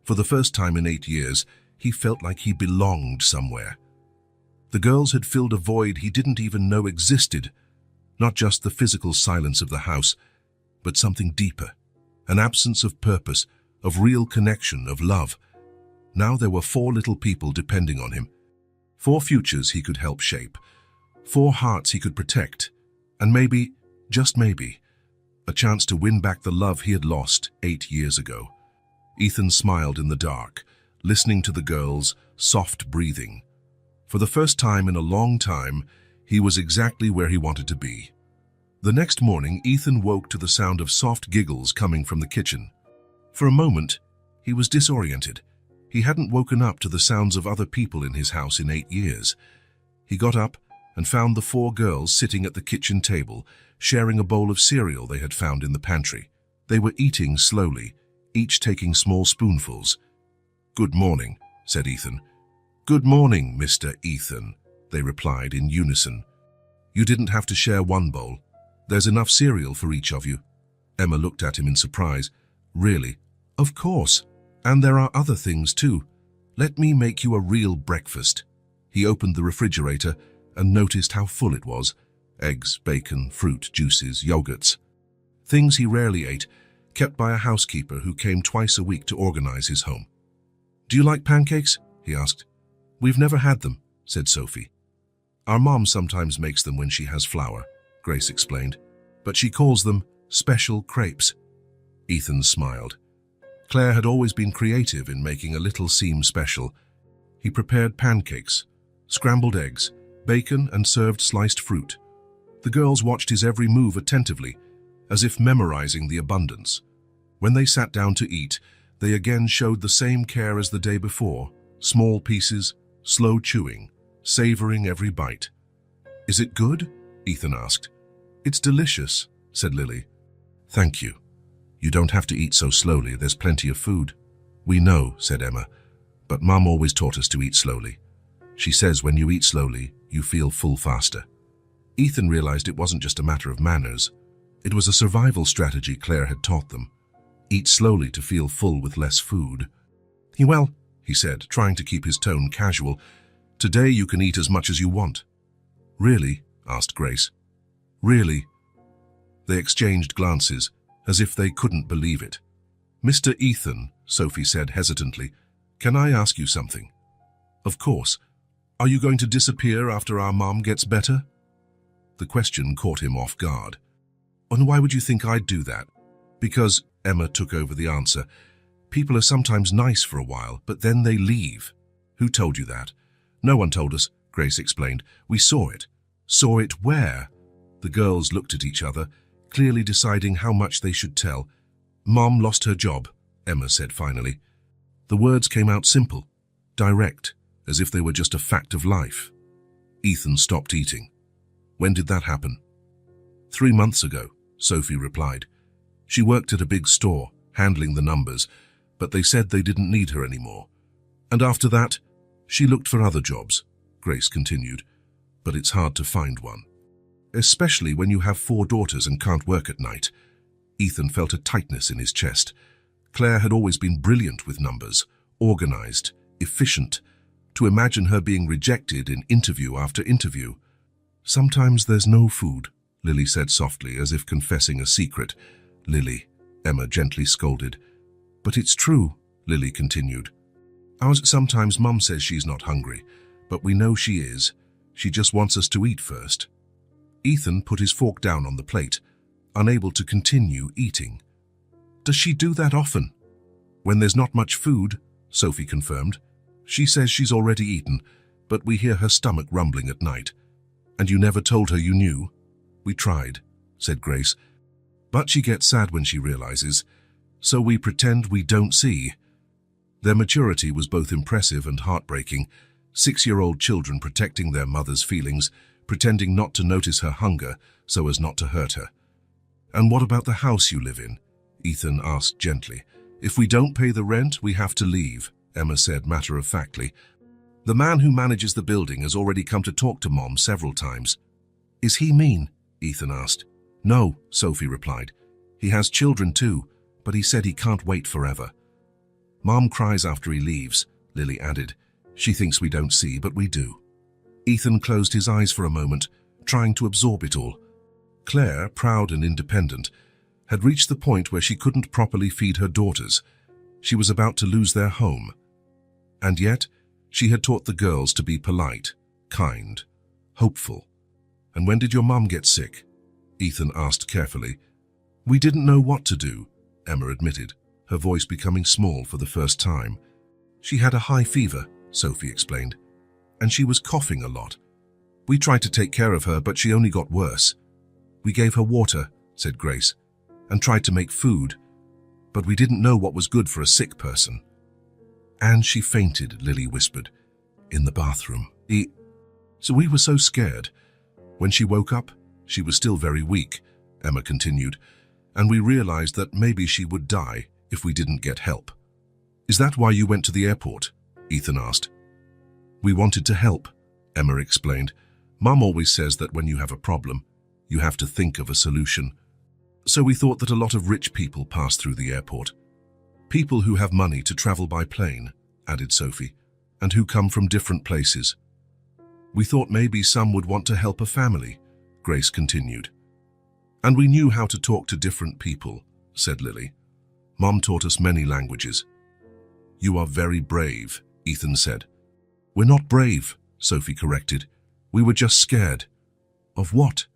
For the first time in 8 years, he felt like he belonged somewhere. The girls had filled a void he didn't even know existed, not just the physical silence of the house, but something deeper, an absence of purpose, of real connection, of love. Now there were 4 little people depending on him, 4 futures he could help shape, 4 hearts he could protect, and maybe, just maybe, a chance to win back the love he had lost 8 years ago. Ethan smiled in the dark, listening to the girls' soft breathing. For the first time in a long time, he was exactly where he wanted to be. The next morning, Ethan woke to the sound of soft giggles coming from the kitchen. For a moment, he was disoriented. He hadn't woken up to the sounds of other people in his house in 8 years. He got up and found the 4 girls sitting at the kitchen table, sharing a bowl of cereal they had found in the pantry. They were eating slowly, each taking small spoonfuls. "Good morning," said Ethan. "Good morning, Mr. Ethan," they replied in unison. "You didn't have to share one bowl. There's enough cereal for each of you." Emma looked at him in surprise. "Really?" "Of course. And there are other things too. Let me make you a real breakfast." He opened the refrigerator and noticed how full it was. Eggs, bacon, fruit, juices, yogurts. Things he rarely ate, kept by a housekeeper who came twice a week to organize his home. "Do you like pancakes?" he asked. "We've never had them," said Sophie. "Our mom sometimes makes them when she has flour," Grace explained, "but she calls them special crepes." Ethan smiled. Claire had always been creative in making a little seem special. He prepared pancakes, scrambled eggs, bacon, and served sliced fruit. The girls watched his every move attentively, as if memorizing the abundance. When they sat down to eat, they again showed the same care as the day before, small pieces, slow chewing, savoring every bite. "Is it good?" Ethan asked. "It's delicious," said Lily. "Thank you. You don't have to eat so slowly, there's plenty of food." "We know," said Emma, "but Mum always taught us to eat slowly. She says when you eat slowly, you feel full faster." Ethan realized it wasn't just a matter of manners. It was a survival strategy Claire had taught them. Eat slowly to feel full with less food. "Well," he said, trying to keep his tone casual, "today you can eat as much as you want." "Really?" asked Grace. "Really?" They exchanged glances, as if they couldn't believe it. "Mr. Ethan," Sophie said hesitantly, "can I ask you something?" "Of course. Are you going to disappear after our mom gets better?" The question caught him off guard. "And why would you think I'd do that?" "Because," Emma took over the answer, "people are sometimes nice for a while, but then they leave." "Who told you that?" "No one told us," Grace explained. "We saw it." "Saw it where?" The girls looked at each other, clearly deciding how much they should tell. "Mom lost her job," Emma said finally. The words came out simple, direct, as if they were just a fact of life. Ethan stopped eating. "When did that happen?" 3 months ago, Sophie replied. "She worked at a big store, handling the numbers, but they said they didn't need her anymore. And after that, she looked for other jobs," Grace continued. "But it's hard to find one. Especially when you have 4 daughters and can't work at night." Ethan felt a tightness in his chest. Claire had always been brilliant with numbers, organized, efficient. To imagine her being rejected in interview after interview. "Sometimes there's no food," Lily said softly, as if confessing a secret. "Lily," Emma gently scolded. "But it's true," Lily continued. "Sometimes Mum says she's not hungry, but we know she is. She just wants us to eat first." Ethan put his fork down on the plate, unable to continue eating. "Does she do that often?" "When there's not much food," Sophie confirmed. "She says she's already eaten, but we hear her stomach rumbling at night." "And you never told her you knew?" "We tried," said Grace. "But she gets sad when she realizes, so we pretend we don't see." Their maturity was both impressive and heartbreaking. 6-year-old children protecting their mother's feelings, pretending not to notice her hunger so as not to hurt her. "And what about the house you live in?" Ethan asked gently. "If we don't pay the rent, we have to leave," Emma said matter-of-factly. "The man who manages the building has already come to talk to Mom several times." "Is he mean?" Ethan asked. "No," Sophie replied. "He has children too, but he said he can't wait forever." "Mom cries after he leaves," Lily added. "She thinks we don't see, but we do." Ethan closed his eyes for a moment, trying to absorb it all. Claire, proud and independent, had reached the point where she couldn't properly feed her daughters. She was about to lose their home. And yet, she had taught the girls to be polite, kind, hopeful. "And when did your mum get sick?" Ethan asked carefully. "We didn't know what to do," Emma admitted, her voice becoming small for the first time. "She had a high fever," Sophie explained, "and she was coughing a lot. We tried to take care of her, but she only got worse. We gave her water, said Grace, and tried to make food, but we didn't know what was good for a sick person. And she fainted, Lily whispered, in the bathroom. So we were so scared. When she woke up, she was still very weak, Emma continued, and we realized that maybe she would die if we didn't get help. Is that why you went to the airport? Ethan asked. We wanted to help, Emma explained. Mum always says that when you have a problem, you have to think of a solution. So we thought that a lot of rich people pass through the airport. People who have money to travel by plane, added Sophie, and who come from different places. We thought maybe some would want to help a family, Grace continued. And we knew how to talk to different people, said Lily. Mom taught us many languages. You are very brave, Ethan said. We're not brave, Sophie corrected. We were just scared. Of what?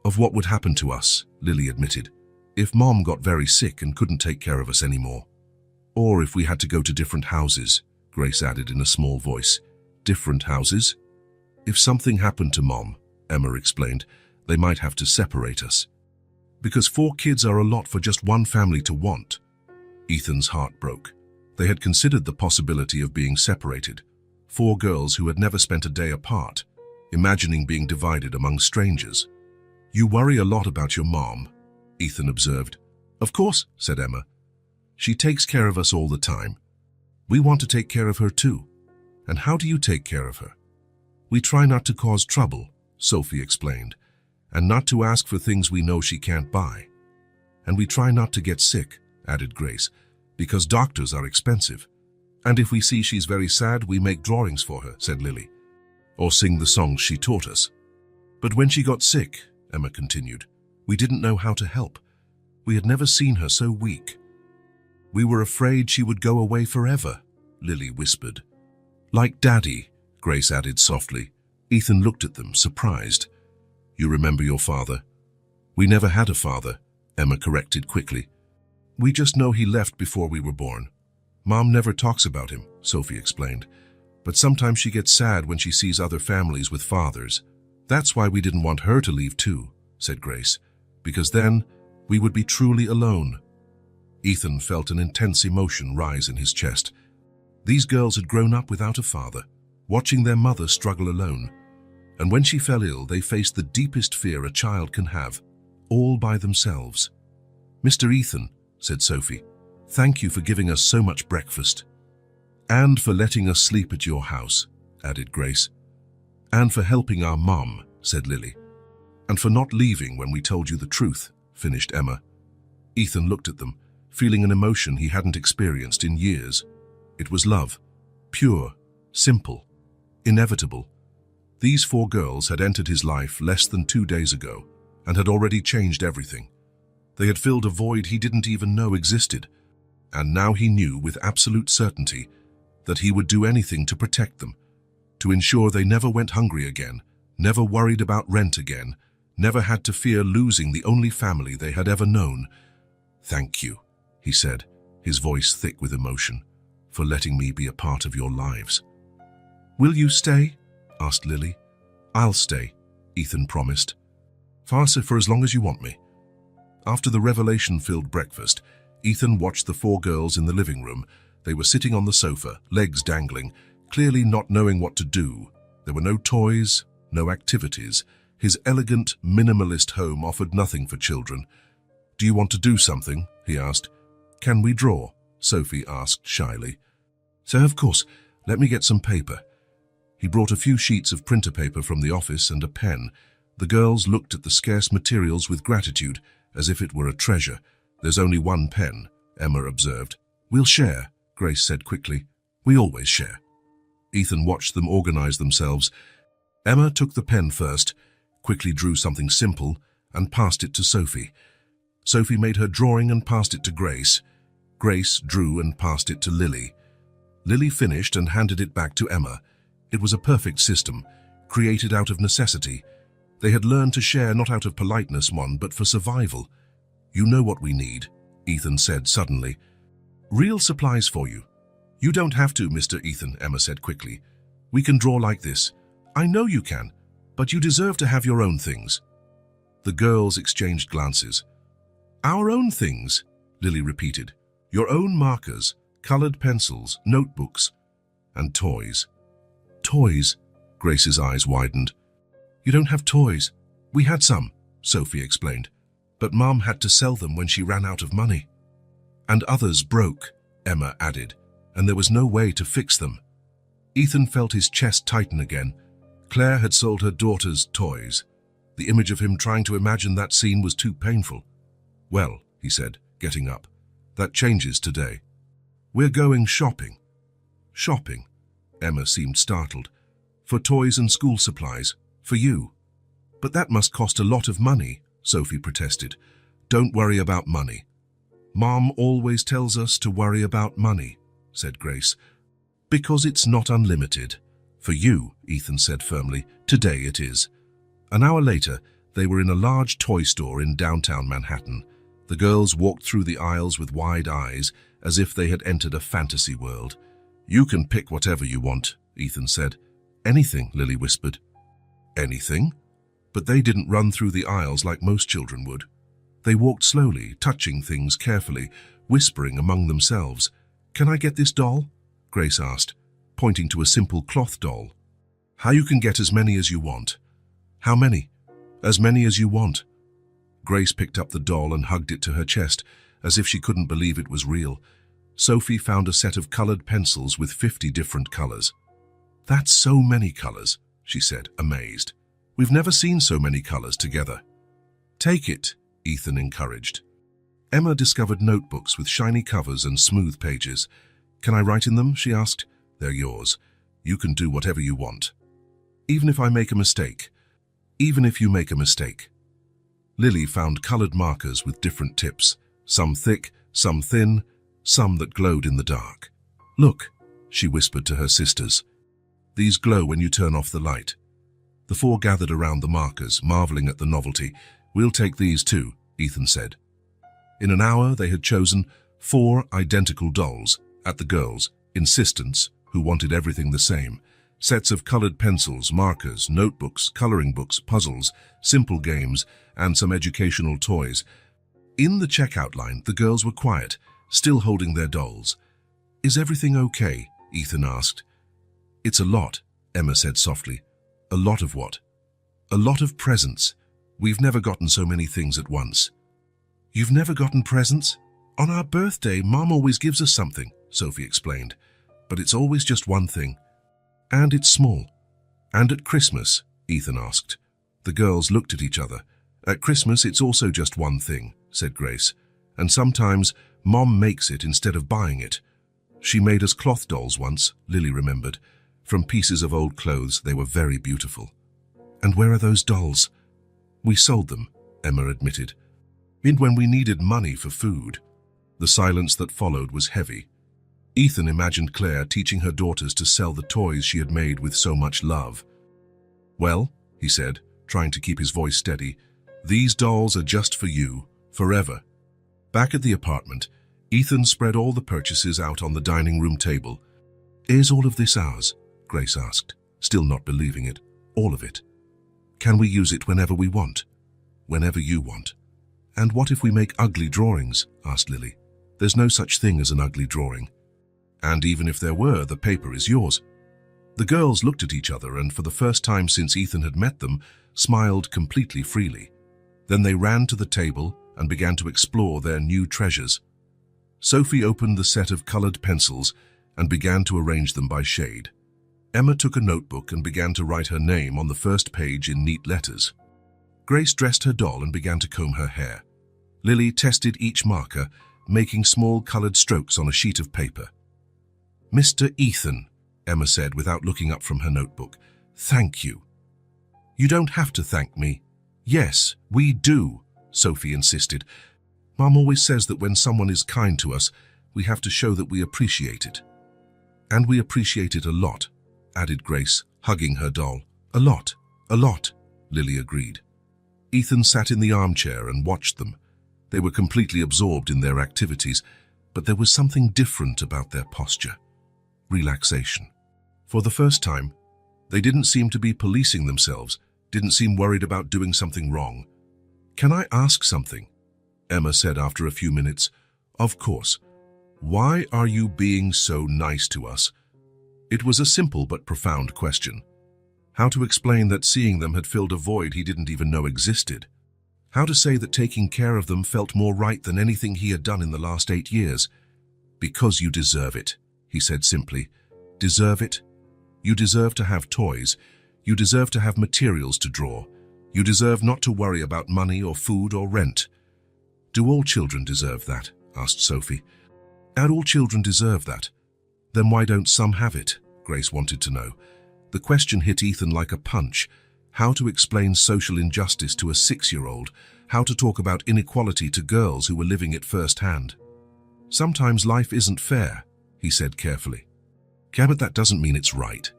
Of what would happen to us, Lily admitted. If Mom got very sick and couldn't take care of us anymore. Or if we had to go to different houses, Grace added in a small voice. Different houses? If something happened to Mom, Emma explained, they might have to separate us. Because 4 kids are a lot for just one family to want. Ethan's heart broke. They had considered the possibility of being separated. 4 girls who had never spent a day apart, imagining being divided among strangers. You worry a lot about your mom, Ethan observed. Of course, said Emma. She takes care of us all the time. We want to take care of her too. And how do you take care of her? We try not to cause trouble, Sophie explained, and not to ask for things we know she can't buy. And we try not to get sick, added Grace, because doctors are expensive. And if we see she's very sad, we make drawings for her, said Lily, or sing the songs she taught us. But when she got sick, Emma continued, we didn't know how to help. We had never seen her so weak. We were afraid she would go away forever, Lily whispered. Like Daddy, Grace added softly. Ethan looked at them, surprised. You remember your father? We never had a father, Emma corrected quickly. We just know he left before we were born. Mom never talks about him, Sophie explained. But sometimes she gets sad when she sees other families with fathers. That's why we didn't want her to leave too, said Grace, because then we would be truly alone. Ethan felt an intense emotion rise in his chest. These girls had grown up without a father, watching their mother struggle alone. And when she fell ill, they faced the deepest fear a child can have, all by themselves. Mr. Ethan, said Sophie, thank you for giving us so much breakfast. And for letting us sleep at your house, added Grace. And for helping our mom, said Lily. And for not leaving when we told you the truth, finished Emma. Ethan looked at them, feeling an emotion he hadn't experienced in years. It was love, pure, simple, inevitable. These 4 girls had entered his life less than 2 days ago and had already changed everything. They had filled a void he didn't even know existed, and now he knew with absolute certainty that he would do anything to protect them, to ensure they never went hungry again, never worried about rent again, never had to fear losing the only family they had ever known. Thank you, he said, his voice thick with emotion, for letting me be a part of your lives. Will you stay? Asked Lily. I'll stay, Ethan promised. Farsa, for as long as you want me. After the revelation-filled breakfast, Ethan watched the 4 girls in the living room. They were sitting on the sofa, legs dangling, clearly not knowing what to do. There were no toys, no activities. His elegant, minimalist home offered nothing for children. Do you want to do something? He asked. Can we draw? Sophie asked shyly. So, of course, let me get some paper. He brought a few sheets of printer paper from the office and a pen. The girls looked at the scarce materials with gratitude, as if it were a treasure. There's only 1 pen, Emma observed. We'll share, Grace said quickly. We always share. Ethan watched them organize themselves. Emma took the pen first, quickly drew something simple, and passed it to Sophie. Sophie made her drawing and passed it to Grace. Grace drew and passed it to Lily. Lily finished and handed it back to Emma. It was a perfect system, created out of necessity. They had learned to share not out of politeness, but for survival. You know what we need, Ethan said suddenly. Real supplies for you. You don't have to, Mr. Ethan, Emma said quickly. We can draw like this. I know you can, but you deserve to have your own things. The girls exchanged glances. Our own things, Lily repeated. Your own markers, colored pencils, notebooks, and toys. Toys? Grace's eyes widened. You don't have toys. We had some, Sophie explained, but Mom had to sell them when she ran out of money. And others broke, Emma added, and there was no way to fix them. Ethan felt his chest tighten again. Claire had sold her daughter's toys. The image of him trying to imagine that scene was too painful. Well, he said, getting up, that changes today. We're going shopping. Shopping? Emma seemed startled. For toys and school supplies. For you. But that must cost a lot of money, Sophie protested. Don't worry about money. Mom always tells us to worry about money, said Grace. Because it's not unlimited. For you, Ethan said firmly, today it is. An hour later, they were in a large toy store in downtown Manhattan. The girls walked through the aisles with wide eyes, as if they had entered a fantasy world. You can pick whatever you want, Ethan said. Anything, Lily whispered. Anything? But they didn't run through the aisles like most children would. They walked slowly, touching things carefully, whispering among themselves. Can I get this doll? Grace asked, pointing to a simple cloth doll. How you can get as many as you want. How many? As many as you want. Grace picked up the doll and hugged it to her chest, as if she couldn't believe it was real. Sophie found a set of colored pencils with 50 different colors. That's so many colors, she said, amazed. We've never seen so many colors together. Take it, Ethan encouraged. Emma discovered notebooks with shiny covers and smooth pages. Can I write in them? She asked. They're yours. You can do whatever you want. Even if I make a mistake. Even if you make a mistake. Lily found colored markers with different tips, some thick, some thin, some that glowed in the dark. Look, she whispered to her sisters. These glow when you turn off the light. The four gathered around the markers, marveling at the novelty. We'll take these too, Ethan said. In an hour, they had chosen 4 identical dolls at the girls' insistence, who wanted everything the same. Sets of colored pencils, markers, notebooks, coloring books, puzzles, simple games, and some educational toys. In the checkout line, the girls were quiet, still holding their dolls. Is everything okay? Ethan asked. It's a lot, Emma said softly. A lot of what? A lot of presents. We've never gotten so many things at once. You've never gotten presents? On our birthday, Mom always gives us something, Sophie explained. But it's always just one thing. And it's small. And at Christmas? Ethan asked. The girls looked at each other. At Christmas, it's also just one thing, said Grace. And sometimes, Mom makes it instead of buying it. She made us cloth dolls once, Lily remembered. From pieces of old clothes, they were very beautiful. And where are those dolls? We sold them, Emma admitted. When we needed money for food. The silence that followed was heavy. Ethan imagined Claire teaching her daughters to sell the toys she had made with so much love. Well, he said, trying to keep his voice steady, these dolls are just for you, forever. Back at the apartment, Ethan spread all the purchases out on the dining room table. Is all of this ours? Grace asked, still not believing it. All of it. Can we use it whenever we want? Whenever you want. And what if we make ugly drawings? Asked Lily. There's no such thing as an ugly drawing. And even if there were, the paper is yours. The girls looked at each other and for the first time since Ethan had met them, smiled completely freely. Then they ran to the table and began to explore their new treasures. Sophie opened the set of colored pencils and began to arrange them by shade. Emma took a notebook and began to write her name on the first page in neat letters. Grace dressed her doll and began to comb her hair. Lily tested each marker, making small colored strokes on a sheet of paper. Mr. Ethan, Emma said without looking up from her notebook, thank you. You don't have to thank me. Yes, we do, Sophie insisted. Mom always says that when someone is kind to us, we have to show that we appreciate it. And we appreciate it a lot, added Grace, hugging her doll. A lot, Lily agreed. Ethan sat in the armchair and watched them. They were completely absorbed in their activities, but there was something different about their posture. Relaxation. For the first time, they didn't seem to be policing themselves, didn't seem worried about doing something wrong. Can I ask something? Emma said after a few minutes. Of course. Why are you being so nice to us? It was a simple but profound question. How to explain that seeing them had filled a void he didn't even know existed? How to say that taking care of them felt more right than anything he had done in the last 8 years? Because you deserve it, he said simply. Deserve it? You deserve to have toys. You deserve to have materials to draw. You deserve not to worry about money or food or rent. Do all children deserve that? Asked Sophie. And all children deserve that. Then why don't some have it? Grace wanted to know. The question hit Ethan like a punch. How to explain social injustice to a 6-year-old, how to talk about inequality to girls who were living it firsthand. Sometimes life isn't fair, he said carefully. Yeah, but that doesn't mean it's right.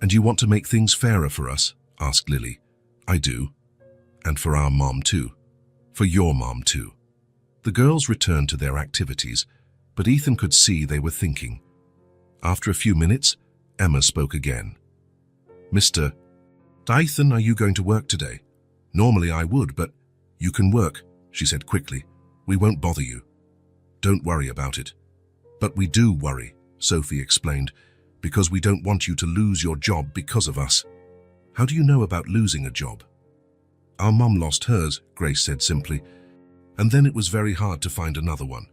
And you want to make things fairer for us? Asked Lily. I do. And for our mom too. For your mom too. The girls returned to their activities, but Ethan could see they were thinking. After a few minutes, Emma spoke again. Mr. Ethan, are you going to work today? Normally I would, but you can work, she said quickly. We won't bother you. Don't worry about it. But we do worry, Sophie explained, because we don't want you to lose your job because of us. How do you know about losing a job? Our mum lost hers, Grace said simply, and then it was very hard to find another one.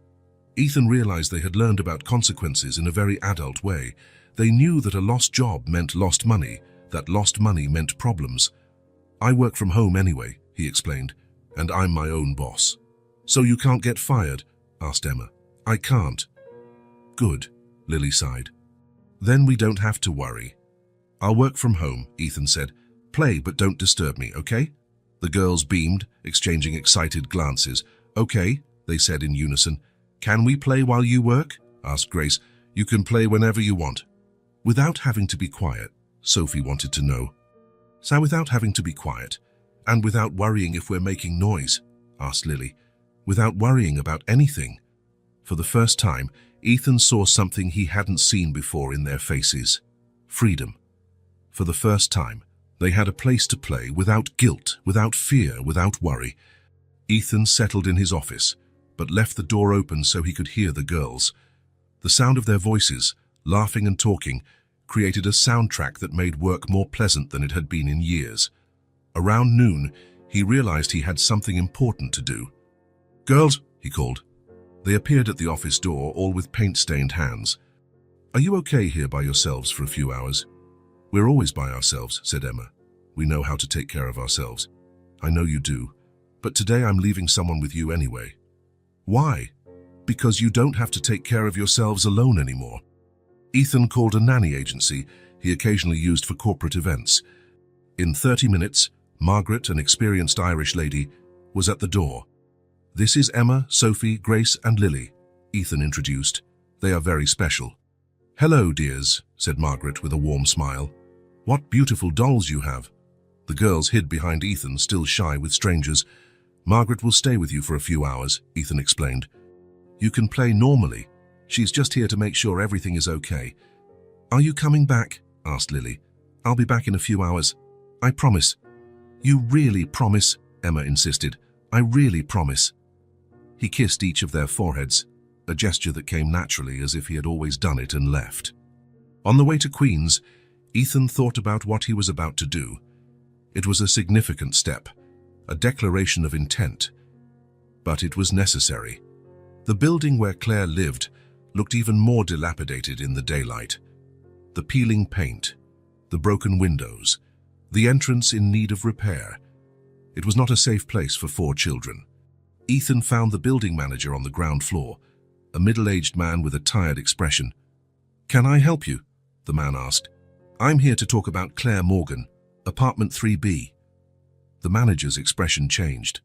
Ethan realized they had learned about consequences in a very adult way. They knew that a lost job meant lost money, that lost money meant problems. I work from home anyway, he explained, and I'm my own boss. So you can't get fired? Asked Emma. I can't. Good, Lily sighed. Then we don't have to worry. I'll work from home, Ethan said. Play, but don't disturb me, okay? The girls beamed, exchanging excited glances. Okay, they said in unison. Can we play while you work? Asked Grace. You can play whenever you want. Without having to be quiet, Sophie wanted to know. So without having to be quiet, and without worrying if we're making noise? Asked Lily. Without worrying about anything. For the first time, Ethan saw something he hadn't seen before in their faces. Freedom. For the first time, they had a place to play without guilt, without fear, without worry. Ethan settled in his office, but left the door open so he could hear the girls. The sound of their voices, laughing and talking, created a soundtrack that made work more pleasant than it had been in years. Around noon, he realized he had something important to do. Girls, he called. They appeared at the office door, all with paint-stained hands. Are you okay here by yourselves for a few hours? We're always by ourselves, said Emma. We know how to take care of ourselves. I know you do, but today I'm leaving someone with you anyway. Why? Because you don't have to take care of yourselves alone anymore. Ethan called a nanny agency he occasionally used for corporate events. In 30 minutes, Margaret, an experienced Irish lady, was at the door. This is Emma, Sophie, Grace, and Lily, Ethan introduced. They are very special. Hello, dears, said Margaret with a warm smile. What beautiful dolls you have. The girls hid behind Ethan, still shy with strangers. Margaret will stay with you for a few hours, Ethan explained. You can play normally. She's just here to make sure everything is okay. Are you coming back? Asked Lily. I'll be back in a few hours. I promise. You really promise? Emma insisted. I really promise. He kissed each of their foreheads, a gesture that came naturally as if he had always done it, and left. On the way to Queens, Ethan thought about what he was about to do. It was a significant step, a declaration of intent. But it was necessary. The building where Claire lived looked even more dilapidated in the daylight. The peeling paint, the broken windows, the entrance in need of repair. It was not a safe place for 4 children. Ethan found the building manager on the ground floor, a middle-aged man with a tired expression. Can I help you? The man asked. I'm here to talk about Claire Morgan, apartment 3B. The manager's expression changed.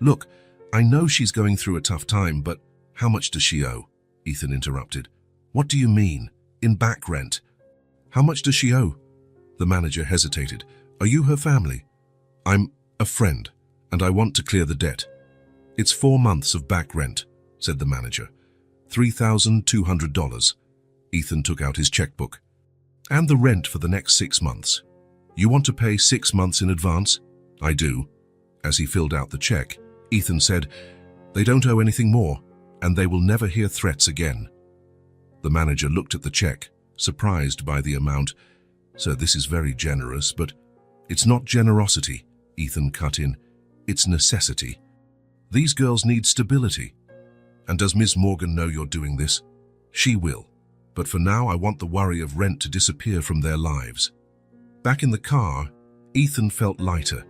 Look, I know she's going through a tough time, but how much does she owe? Ethan interrupted. What do you mean? In back rent? How much does she owe? The manager hesitated. Are you her family? I'm a friend, and I want to clear the debt. It's 4 months of back rent, said the manager. $3,200. Ethan took out his checkbook. And the rent for the next 6 months. You want to pay 6 months in advance? I do. As he filled out the check, Ethan said, "They don't owe anything more, and they will never hear threats again." The manager looked at the check, surprised by the amount. "Sir, this is very generous, but it's not generosity," Ethan cut in. "It's necessity. These girls need stability. And does Ms. Morgan know you're doing this? She will. But for now, I want the worry of rent to disappear from their lives." Back in the car, Ethan felt lighter.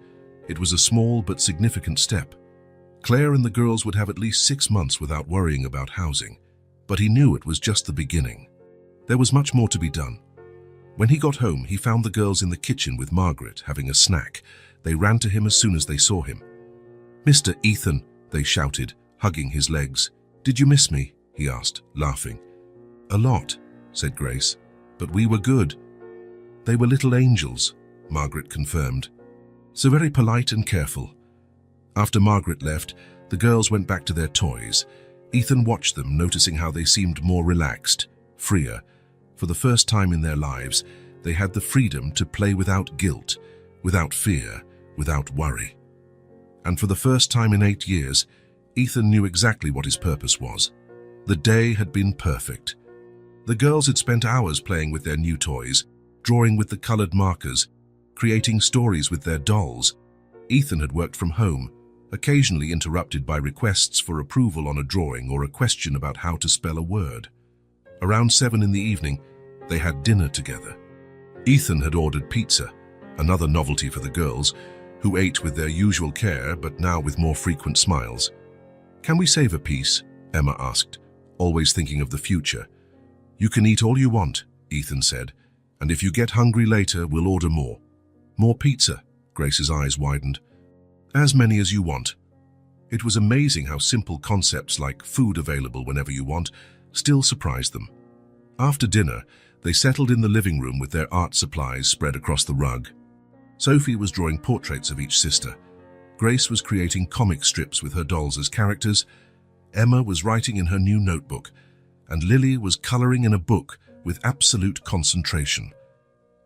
It was a small but significant step. Claire and the girls would have at least 6 months without worrying about housing, but he knew it was just the beginning. There was much more to be done. When he got home, he found the girls in the kitchen with Margaret, having a snack. They ran to him as soon as they saw him. "Mr. Ethan," they shouted, hugging his legs. "Did you miss me?" he asked, laughing. "A lot," said Grace, "but we were good." "They were little angels," Margaret confirmed. "So very polite and careful." After Margaret left, the girls went back to their toys. Ethan watched them, noticing how they seemed more relaxed, freer. For the first time in their lives, they had the freedom to play without guilt, without fear, without worry. And for the first time in 8 years, Ethan knew exactly what his purpose was. The day had been perfect. The girls had spent hours playing with their new toys, drawing with the colored markers, creating stories with their dolls. Ethan had worked from home, occasionally interrupted by requests for approval on a drawing or a question about how to spell a word. Around 7 in the evening, they had dinner together. Ethan had ordered pizza, another novelty for the girls, who ate with their usual care but now with more frequent smiles. "Can we save a piece?" Emma asked, always thinking of the future. "You can eat all you want," Ethan said, "and if you get hungry later, we'll order more." "More pizza?" Grace's eyes widened. "As many as you want." It was amazing how simple concepts like food available whenever you want still surprised them. After dinner, they settled in the living room with their art supplies spread across the rug. Sophie was drawing portraits of each sister. Grace was creating comic strips with her dolls as characters. Emma was writing in her new notebook, and Lily was coloring in a book with absolute concentration.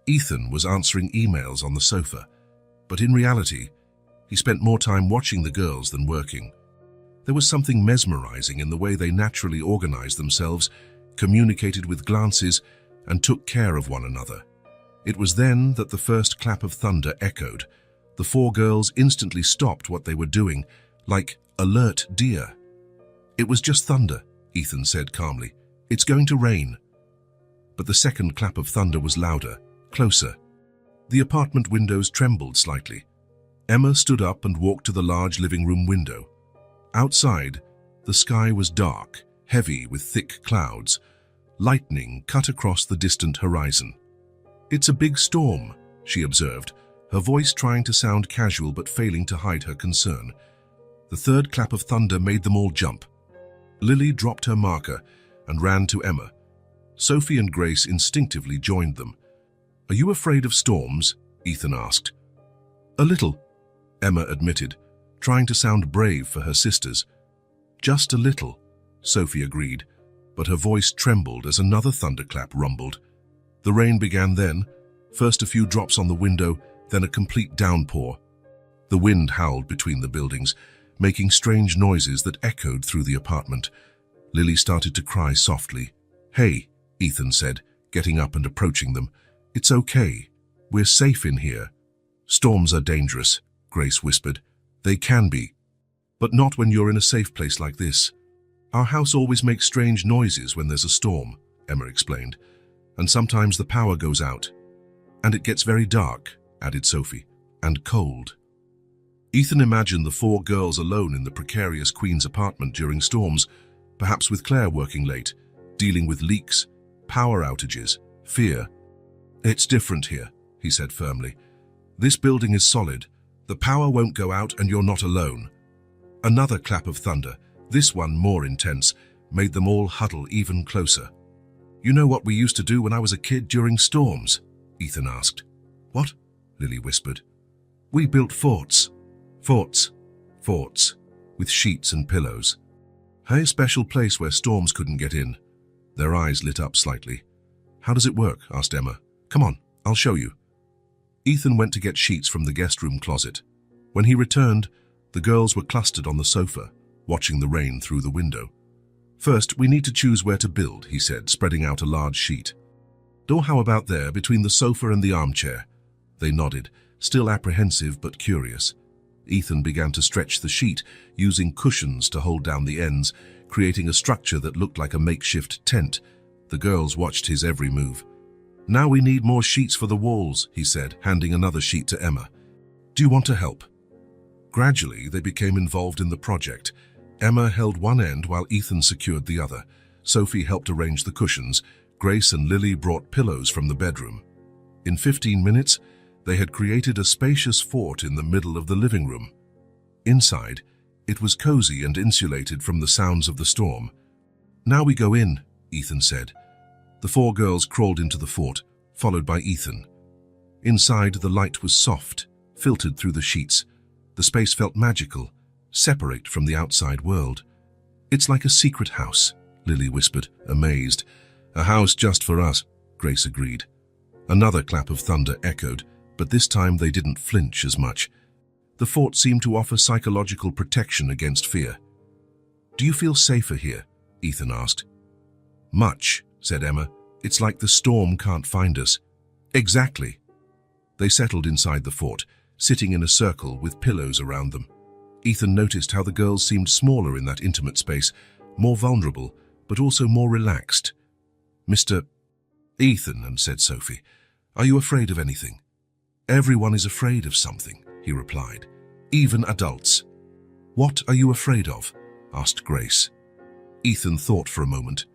Ethan was answering emails on the sofa, but in reality, he spent more time watching the girls than working. There was something mesmerizing in the way they naturally organized themselves, communicated with glances, and took care of one another. It was then that the first clap of thunder echoed. The 4 girls instantly stopped what they were doing, like alert deer. "It was just thunder," Ethan said calmly. "It's going to rain." But the second clap of thunder was louder, closer. The apartment windows trembled slightly. Emma stood up and walked to the large living room window. Outside, the sky was dark, heavy with thick clouds. Lightning cut across the distant horizon. "It's a big storm," she observed, her voice trying to sound casual but failing to hide her concern. The third clap of thunder made them all jump. Lily dropped her marker and ran to Emma. Sophie and Grace instinctively joined them. "Are you afraid of storms?" Ethan asked. "A little," Emma admitted, trying to sound brave for her sisters. "Just a little," Sophie agreed, but her voice trembled as another thunderclap rumbled. The rain began then, first a few drops on the window, then a complete downpour. The wind howled between the buildings, making strange noises that echoed through the apartment. Lily started to cry softly. "Hey," Ethan said, getting up and approaching them. "It's okay. We're safe in here." "Storms are dangerous," Grace whispered. "They can be, but not when you're in a safe place like this." "Our house always makes strange noises when there's a storm," Emma explained, "and sometimes the power goes out. And it gets very dark," added Sophie, "and cold." Ethan imagined the 4 girls alone in the precarious Queen's apartment during storms, perhaps with Claire working late, dealing with leaks, power outages, fear. "It's different here," he said firmly. "This building is solid. The power won't go out and you're not alone." Another clap of thunder, this one more intense, made them all huddle even closer. "You know what we used to do when I was a kid during storms?" Ethan asked. "What?" Lily whispered. "We built forts. Forts, with sheets and pillows. A special place where storms couldn't get in." Their eyes lit up slightly. "How does it work?" asked Emma. "Come on, I'll show you." Ethan went to get sheets from the guest room closet. When he returned, the girls were clustered on the sofa, watching the rain through the window. "First, we need to choose where to build," he said, spreading out a large sheet. "Oh, how about there, between the sofa and the armchair?" They nodded, still apprehensive but curious. Ethan began to stretch the sheet, using cushions to hold down the ends, creating a structure that looked like a makeshift tent. The girls watched his every move. "Now we need more sheets for the walls," he said, handing another sheet to Emma. "Do you want to help?" Gradually, they became involved in the project. Emma held one end while Ethan secured the other. Sophie helped arrange the cushions. Grace and Lily brought pillows from the bedroom. In 15 minutes, they had created a spacious fort in the middle of the living room. Inside, it was cozy and insulated from the sounds of the storm. "Now we go in," Ethan said. The 4 girls crawled into the fort, followed by Ethan. Inside, the light was soft, filtered through the sheets. The space felt magical, separate from the outside world. "It's like a secret house," Lily whispered, amazed. "A house just for us," Grace agreed. Another clap of thunder echoed, but this time they didn't flinch as much. The fort seemed to offer psychological protection against fear. "Do you feel safer here?" Ethan asked. "Much," said Emma. "It's like the storm can't find us." "Exactly." They settled inside the fort, sitting in a circle with pillows around them. Ethan noticed how the girls seemed smaller in that intimate space, more vulnerable, but also more relaxed. "Mr. Ethan," said Sophie, "are you afraid of anything?" "Everyone is afraid of something," he replied, "even adults." "What are you afraid of?" asked Grace. Ethan thought for a moment.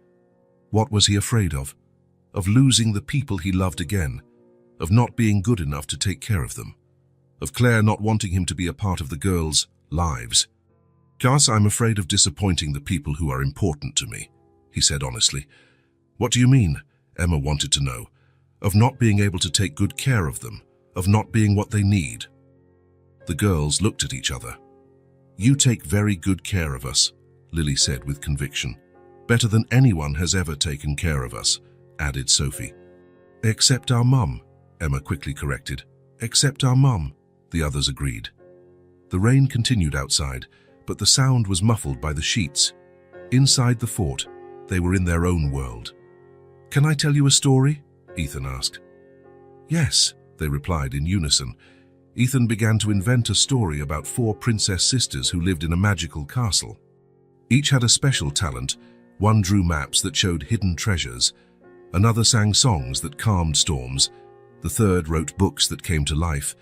What was he afraid of? Of losing the people he loved again, of not being good enough to take care of them, of Claire not wanting him to be a part of the girls' lives. "Gus, I'm afraid of disappointing the people who are important to me," he said honestly. "What do you mean?" Emma wanted to know. "Of not being able to take good care of them, of not being what they need." The girls looked at each other. "You take very good care of us," Lily said with conviction. "Better than anyone has ever taken care of us," added Sophie. "Except our mum," Emma quickly corrected. "Except our mum," the others agreed. The rain continued outside, but the sound was muffled by the sheets. Inside the fort, they were in their own world. "Can I tell you a story?" Ethan asked. "Yes," they replied in unison. Ethan began to invent a story about 4 princess sisters who lived in a magical castle. Each had a special talent. One drew maps that showed hidden treasures. Another sang songs that calmed storms. The third wrote books that came to life.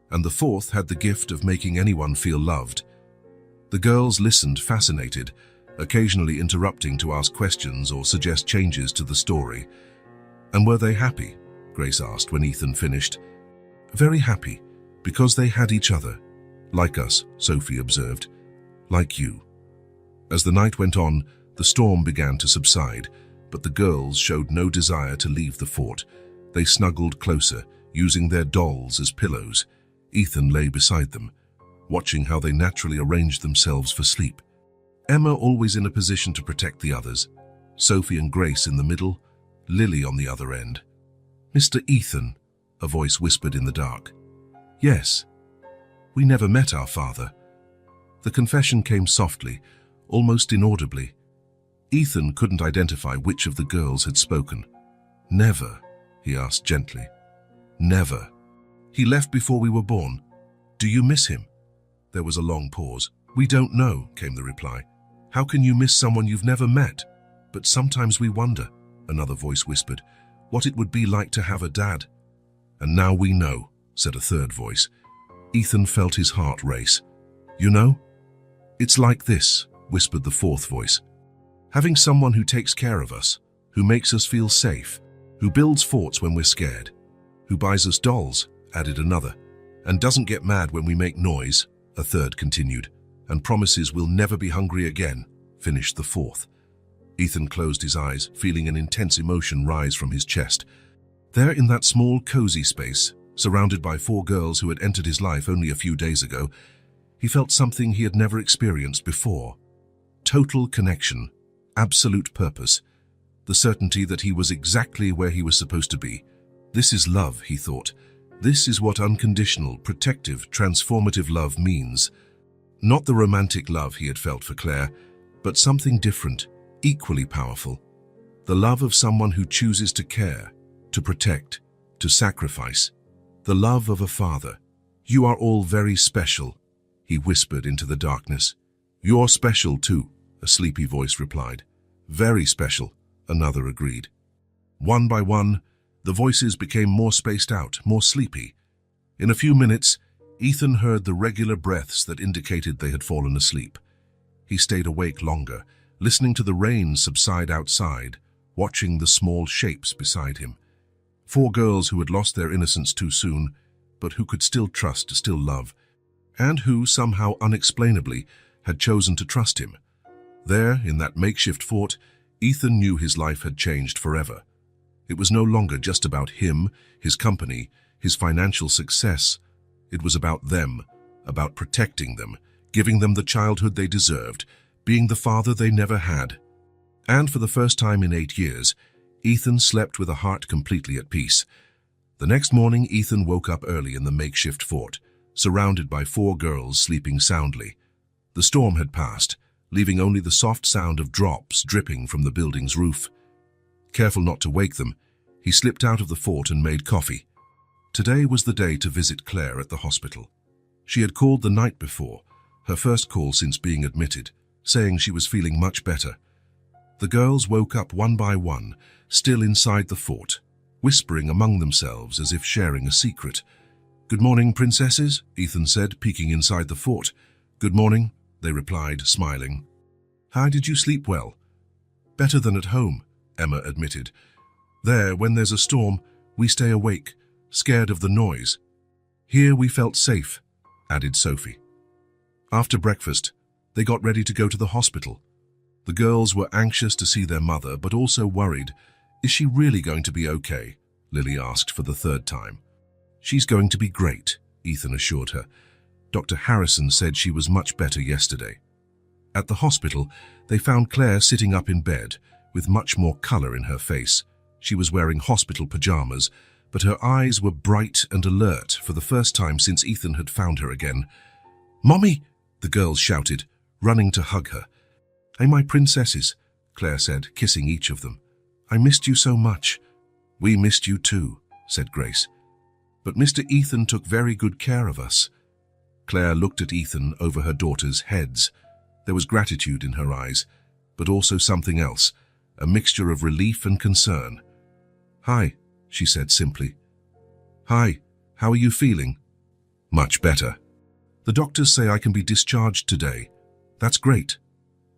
And the fourth had the gift of making anyone feel loved. The girls listened fascinated, occasionally interrupting to ask questions or suggest changes to the story. "And were they happy?" Grace asked when Ethan finished. "Very happy, because they had each other. Like us," Sophie observed. "Like you." As the night went on, the storm began to subside, but the girls showed no desire to leave the fort. They snuggled closer, using their dolls as pillows. Ethan lay beside them, watching how they naturally arranged themselves for sleep. Emma always in a position to protect the others, Sophie and Grace in the middle, Lily on the other end. "Mr. Ethan," a voice whispered in the dark. "Yes. We never met our father." The confession came softly, almost inaudibly. Ethan couldn't identify which of the girls had spoken. "Never?" he asked gently. "Never. He left before we were born. Do you miss him?" There was a long pause. "We don't know," came the reply. "How can you miss someone you've never met?" "But sometimes we wonder," another voice whispered, "what it would be like to have a dad." "And now we know," said a third voice. Ethan felt his heart race. "You know? It's like this," whispered the fourth voice. "Having someone who takes care of us, who makes us feel safe, who builds forts when we're scared, who buys us dolls," added another, "and doesn't get mad when we make noise," a third continued, "and promises we'll never be hungry again," finished the fourth. Ethan closed his eyes, feeling an intense emotion rise from his chest. There in that small, cozy space, surrounded by 4 girls who had entered his life only a few days ago, he felt something he had never experienced before. Total connection, absolute purpose, the certainty that he was exactly where he was supposed to be. "This is love," he thought. This is what unconditional, protective, transformative love means. Not the romantic love he had felt for Claire, but something different, equally powerful. The love of someone who chooses to care, to protect, to sacrifice. The love of a father. "You are all very special," he whispered into the darkness. "You're special too," a sleepy voice replied. "Very special," another agreed. One by one, the voices became more spaced out, more sleepy. In a few minutes, Ethan heard the regular breaths that indicated they had fallen asleep. He stayed awake longer, listening to the rain subside outside, watching the small shapes beside him. 4 girls who had lost their innocence too soon, but who could still trust, still love, and who, somehow unexplainably, had chosen to trust him. There, in that makeshift fort, Ethan knew his life had changed forever. It was no longer just about him, his company, his financial success. It was about them, about protecting them, giving them the childhood they deserved, being the father they never had. And for the first time in 8 years, Ethan slept with a heart completely at peace. The next morning, Ethan woke up early in the makeshift fort, surrounded by 4 girls sleeping soundly. The storm had passed, leaving only the soft sound of drops dripping from the building's roof. Careful not to wake them, he slipped out of the fort and made coffee. Today was the day to visit Claire at the hospital. She had called the night before, her first call since being admitted, saying she was feeling much better. The girls woke up one by one, still inside the fort, whispering among themselves as if sharing a secret. "Good morning, princesses," Ethan said, peeking inside the fort. "Good morning," they replied, smiling. "How did you sleep well?" "Better than at home," Emma admitted. "There, when there's a storm, we stay awake, scared of the noise. Here we felt safe," added Sophie. After breakfast, they got ready to go to the hospital. The girls were anxious to see their mother, but also worried. "Is she really going to be okay?" Lily asked for the 3rd time. "She's going to be great," Ethan assured her. Dr. Harrison said she was much better yesterday. At the hospital, they found Claire sitting up in bed, with much more color in her face. She was wearing hospital pajamas, but her eyes were bright and alert for the first time since Ethan had found her again. "Mommy!" the girls shouted, running to hug her. "Hey, my princesses," Claire said, kissing each of them. "I missed you so much." "We missed you too," said Grace. "But Mr. Ethan took very good care of us." Claire looked at Ethan over her daughters' heads. There was gratitude in her eyes, but also something else, a mixture of relief and concern. "Hi," she said simply. "Hi, how are you feeling?" "Much better. The doctors say I can be discharged today." "That's great."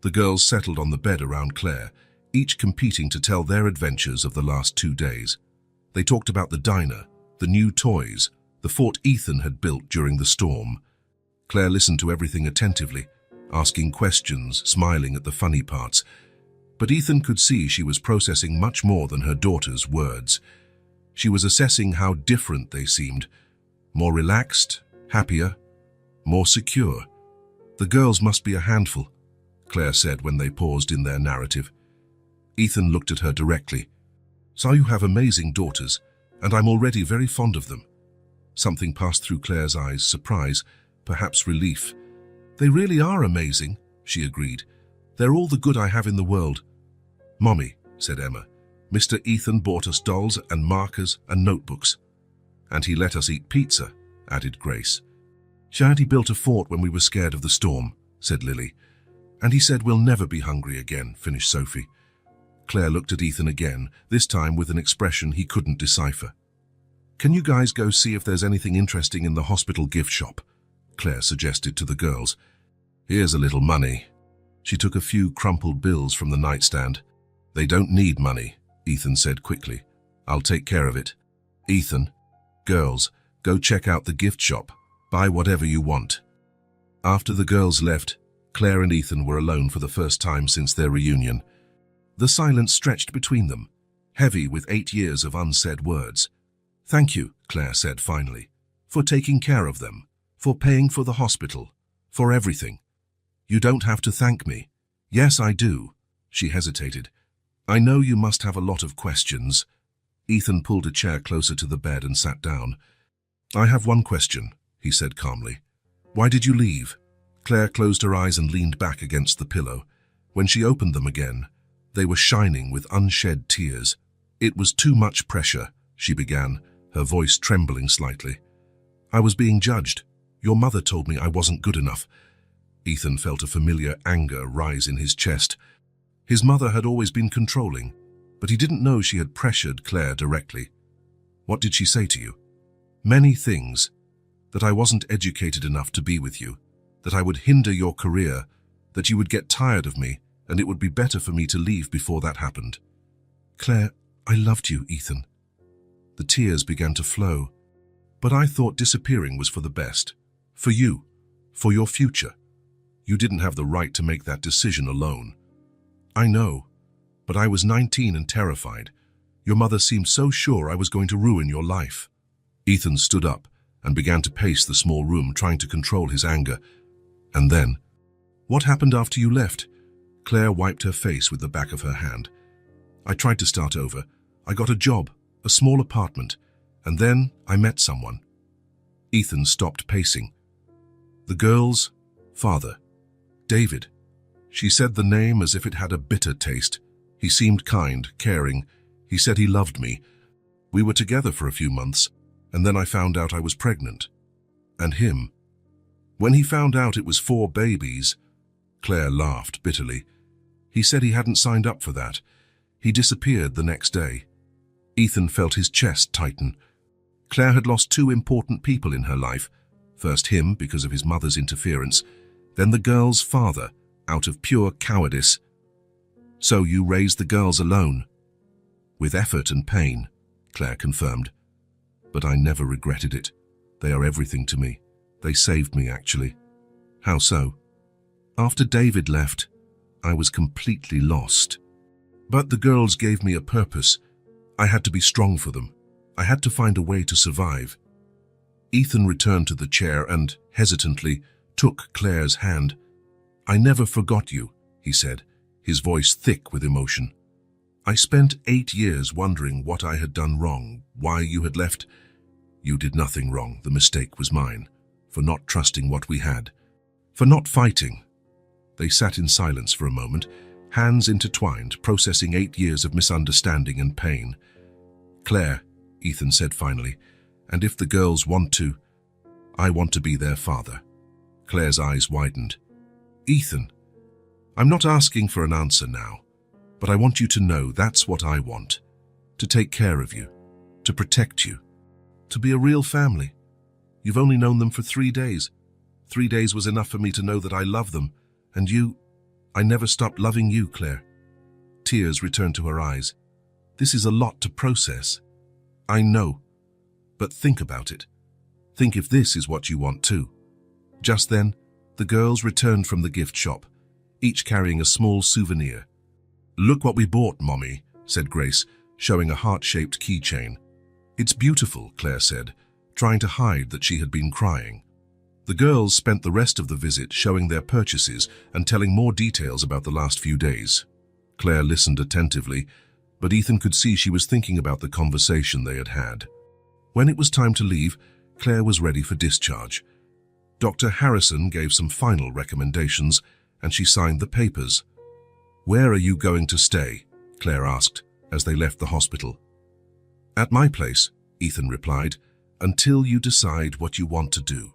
The girls settled on the bed around Claire, each competing to tell their adventures of the last 2 days. They talked about the diner, the new toys, the fort Ethan had built during the storm. Claire listened to everything attentively, asking questions, smiling at the funny parts. But Ethan could see she was processing much more than her daughter's words. She was assessing how different they seemed, more relaxed, happier, more secure. "The girls must be a handful," Claire said when they paused in their narrative. Ethan looked at her directly. "So you have amazing daughters, and I'm already very fond of them." Something passed through Claire's eyes, surprise, perhaps relief. "They really are amazing," she agreed. "They're all the good I have in the world." "Mommy," said Emma, "Mr. Ethan bought us dolls and markers and notebooks." "And he let us eat pizza," added Grace. "Shadi built a fort when we were scared of the storm," said Lily. "And he said we'll never be hungry again," finished Sophie. Claire looked at Ethan again, this time with an expression he couldn't decipher. "Can you guys go see if there's anything interesting in the hospital gift shop?" Claire suggested to the girls. "Here's a little money." She took a few crumpled bills from the nightstand. "They don't need money," Ethan said quickly. "I'll take care of it." "Ethan, girls, go check out the gift shop. Buy whatever you want." After the girls left, Claire and Ethan were alone for the first time since their reunion. The silence stretched between them, heavy with 8 years of unsaid words. "Thank you," Claire said finally, "for taking care of them, for paying for the hospital, for everything." "You don't have to thank me." "Yes, I do." She hesitated. "I know you must have a lot of questions." Ethan pulled a chair closer to the bed and sat down. I have one question, he said calmly. Why did you leave? Claire closed her eyes and leaned back against the pillow. When she opened them again, they were shining with unshed tears. It was too much pressure, she began, her voice trembling slightly. I was being judged. Your mother told me I wasn't good enough. Ethan felt a familiar anger rise in his chest. His mother had always been controlling, but he didn't know she had pressured Claire directly. What did she say to you? Many things. That I wasn't educated enough to be with you, that I would hinder your career, that you would get tired of me, and it would be better for me to leave before that happened. Claire, I loved you, Ethan. The tears began to flow, but I thought disappearing was for the best. For you, for your future. You didn't have the right to make that decision alone. I know, but I was 19 and terrified. Your mother seemed so sure I was going to ruin your life. Ethan stood up and began to pace the small room, trying to control his anger. And then, what happened after you left? Claire wiped her face with the back of her hand. I tried to start over. I got a job, a small apartment, and then I met someone. Ethan stopped pacing. The girl's father, David. She said the name as if it had a bitter taste. He seemed kind, caring. He said he loved me. We were together for a few months, and then I found out I was pregnant. And him. When he found out it was 4 babies, Claire laughed bitterly. He said he hadn't signed up for that. He disappeared the next day. Ethan felt his chest tighten. Claire had lost 2 important people in her life. First him, because of his mother's interference, then the girl's father, out of pure cowardice. So you raised the girls alone? With effort and pain, Claire confirmed. But I never regretted it. They are everything to me. They saved me, actually. How so? After David left, I was completely lost. But the girls gave me a purpose. I had to be strong for them. I had to find a way to survive. Ethan returned to the chair and, hesitantly, took Claire's hand. I never forgot you, he said, his voice thick with emotion. I spent 8 years wondering what I had done wrong, why you had left. You did nothing wrong. The mistake was mine, for not trusting what we had, for not fighting. They sat in silence for a moment, hands intertwined, processing 8 years of misunderstanding and pain. Claire, Ethan said finally, and if the girls want to, I want to be their father. Claire's eyes widened. Ethan, I'm not asking for an answer now, but I want you to know that's what I want. To take care of you, to protect you, to be a real family. You've only known them for 3 days. 3 days was enough for me to know that I love them. And you, I never stopped loving you, Claire. Tears returned to her eyes. This is a lot to process. I know. But think about it. Think if this is what you want too. Just then, the girls returned from the gift shop, each carrying a small souvenir. Look what we bought, Mommy, said Grace, showing a heart-shaped keychain. It's beautiful, Claire said, trying to hide that she had been crying. The girls spent the rest of the visit showing their purchases and telling more details about the last few days. Claire listened attentively, but Ethan could see she was thinking about the conversation they had had. When it was time to leave, Claire was ready for discharge. Dr. Harrison gave some final recommendations, and she signed the papers. Where are you going to stay? Claire asked, as they left the hospital. At my place, Ethan replied, until you decide what you want to do.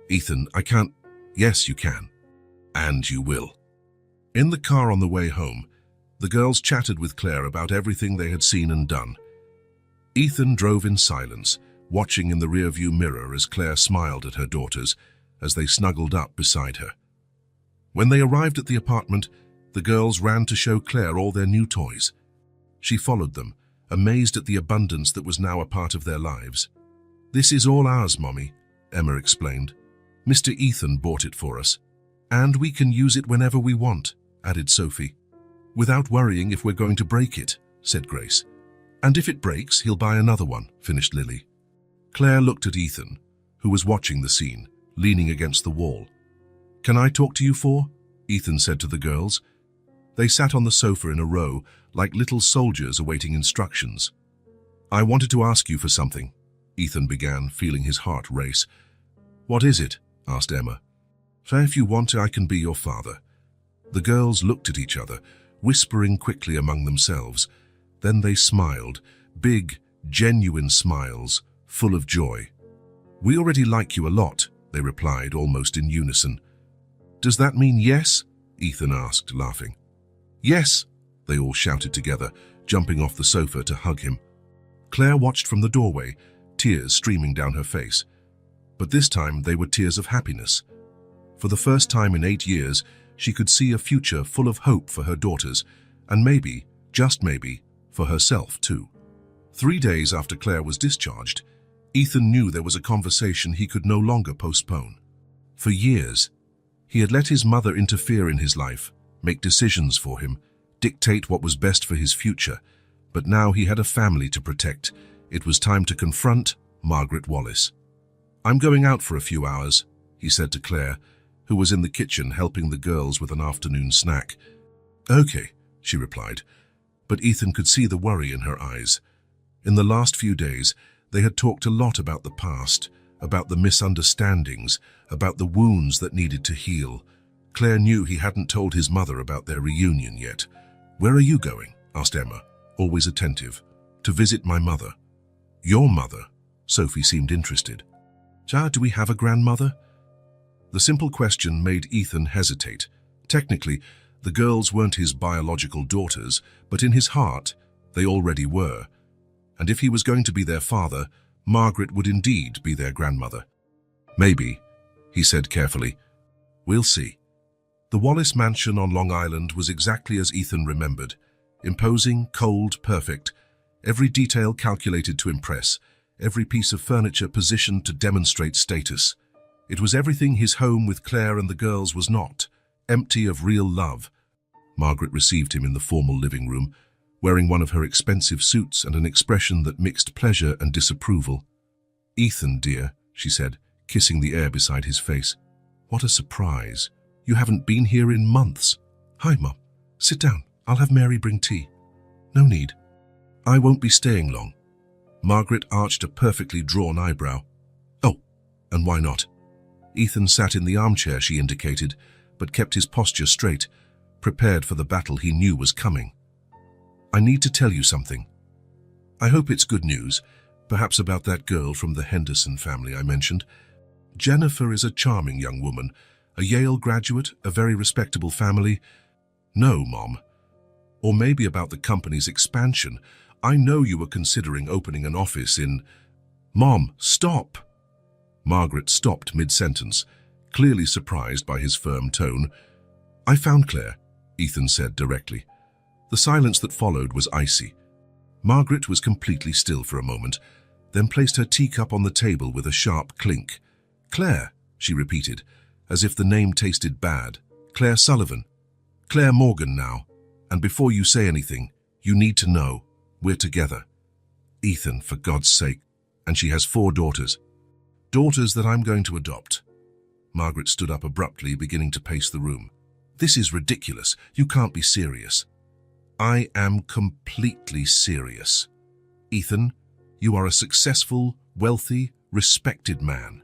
Ethan, I can't. Yes, you can. And you will. In the car on the way home, the girls chatted with Claire about everything they had seen and done. Ethan drove in silence, watching in the rearview mirror as Claire smiled at her daughters as they snuggled up beside her. When they arrived at the apartment, the girls ran to show Claire all their new toys. She followed them, amazed at the abundance that was now a part of their lives. This is all ours, Mommy, Emma explained. Mr. Ethan bought it for us. And we can use it whenever we want, added Sophie. Without worrying if we're going to break it, said Grace. And if it breaks, he'll buy another one, finished Lily. Claire looked at Ethan, who was watching the scene, leaning against the wall. Can I talk to you four? Ethan said to the girls. They sat on the sofa in a row, like little soldiers awaiting instructions. I wanted to ask you for something. Ethan began, feeling his heart race. "What is it?" asked Emma. "Say if you want to, I can be your father." The girls looked at each other, whispering quickly among themselves. Then they smiled, big, genuine smiles, full of joy. "We already like you a lot," they replied almost in unison. "Does that mean yes?" Ethan asked, laughing. "Yes," they all shouted together, jumping off the sofa to hug him. Claire watched from the doorway, tears streaming down her face. But this time they were tears of happiness. For the first time in 8 years, she could see a future full of hope for her daughters, and maybe, just maybe, for herself too. 3 days after Claire was discharged, Ethan knew there was a conversation he could no longer postpone. For years, he had let his mother interfere in his life, make decisions for him, dictate what was best for his future. But now he had a family to protect. It was time to confront Margaret Wallace. "I'm going out for a few hours," he said to Claire, who was in the kitchen helping the girls with an afternoon snack. "Okay," she replied, but Ethan could see the worry in her eyes. In the last few days, they had talked a lot about the past, about the misunderstandings, about the wounds that needed to heal. Claire knew he hadn't told his mother about their reunion yet. "Where are you going?" asked Emma, always attentive. "To visit my mother." "Your mother?" Sophie seemed interested. "Do we have a grandmother?" The simple question made Ethan hesitate. Technically, the girls weren't his biological daughters, but in his heart, they already were. And if he was going to be their father, Margaret would indeed be their grandmother. "Maybe," he said carefully. "We'll see." The Wallace mansion on Long Island was exactly as Ethan remembered. Imposing, cold, perfect, every detail calculated to impress, every piece of furniture positioned to demonstrate status. It was everything his home with Claire and the girls was not, empty of real love. Margaret received him in the formal living room, wearing one of her expensive suits and an expression that mixed pleasure and disapproval. "Ethan, dear," she said, kissing the air beside his face. "What a surprise. You haven't been here in months." "Hi, Mum. Sit down. I'll have Mary bring tea." "No need. I won't be staying long." Margaret arched a perfectly drawn eyebrow. "Oh, and why not?" Ethan sat in the armchair she indicated, but kept his posture straight, prepared for the battle he knew was coming. "I need to tell you something. I hope it's good news, perhaps about that girl from the Henderson family I mentioned. Jennifer is a charming young woman, a Yale graduate, a very respectable family." "No, Mom. Or maybe about the company's expansion. I know you were considering opening an office in—" "Mom, stop!" Margaret stopped mid-sentence, clearly surprised by his firm tone. "I found Claire," Ethan said directly. The silence that followed was icy. Margaret was completely still for a moment, then placed her teacup on the table with a sharp clink. "Claire," she repeated, as if the name tasted bad. "Claire Sullivan. Claire Morgan now. And before you say anything, you need to know, we're together." "Ethan, for God's sake. And she has 4 daughters. Daughters that I'm going to adopt." Margaret stood up abruptly, beginning to pace the room. "This is ridiculous. You can't be serious." "I am completely serious. Ethan, you are a successful, wealthy, respected man.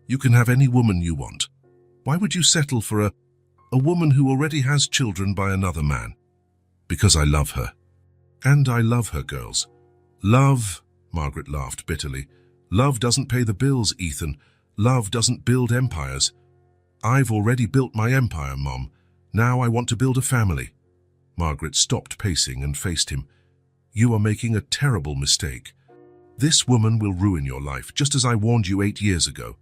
You can have any woman you want. Why would you settle for a woman who already has children by another man?" "Because I love her. And I love her, girls." "Love," Margaret laughed bitterly. "Love doesn't pay the bills, Ethan. Love doesn't build empires. I've already built my empire, Mom. Now I want to build a family." Margaret stopped pacing and faced him. "You are making a terrible mistake. This woman will ruin your life, just as I warned you 8 years ago."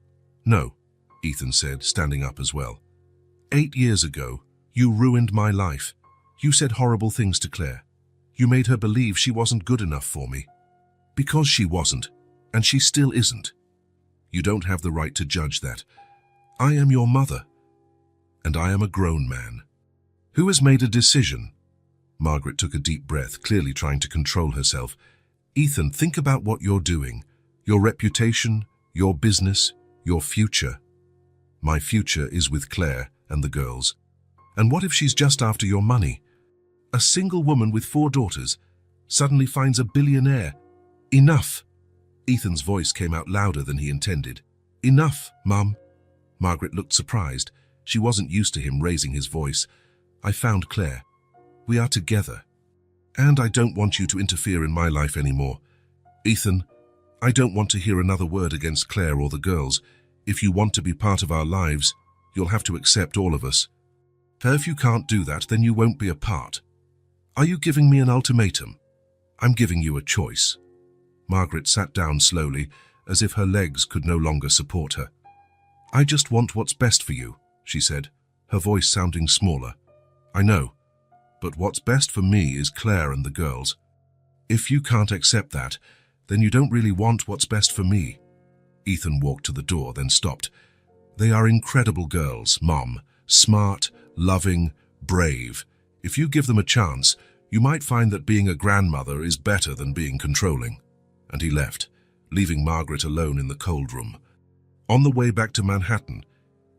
"No," Ethan said, standing up as well. 8 years ago, you ruined my life. You said horrible things to Claire. You made her believe she wasn't good enough for me. Because she wasn't, and she still isn't. You don't have the right to judge that. I am your mother, and I am a grown man who has made a decision." Margaret took a deep breath, clearly trying to control herself. "Ethan, think about what you're doing. Your reputation, your business, your future." "My future is with Claire and the girls. And what if she's just after your money? A single woman with 4 daughters suddenly finds a billionaire. Enough. Ethan's voice came out louder than he intended. "Enough, Mum." Margaret looked surprised. She wasn't used to him raising his voice. "I found Claire. We are together. And I don't want you to interfere in my life anymore. Ethan, I don't want to hear another word against Claire or the girls. If you want to be part of our lives, you'll have to accept all of us. If you can't do that, then you won't be a part. Are you giving me an ultimatum? I'm giving you a choice." Margaret sat down slowly, as if her legs could no longer support her. "I just want what's best for you," she said, her voice sounding smaller. "I know, but what's best for me is Claire and the girls. If you can't accept that, then you don't really want what's best for me." Ethan walked to the door, then stopped. "They are incredible girls, Mom. Smart, loving, brave. If you give them a chance, you might find that being a grandmother is better than being controlling." And he left, leaving Margaret alone in the cold room. On the way back to Manhattan,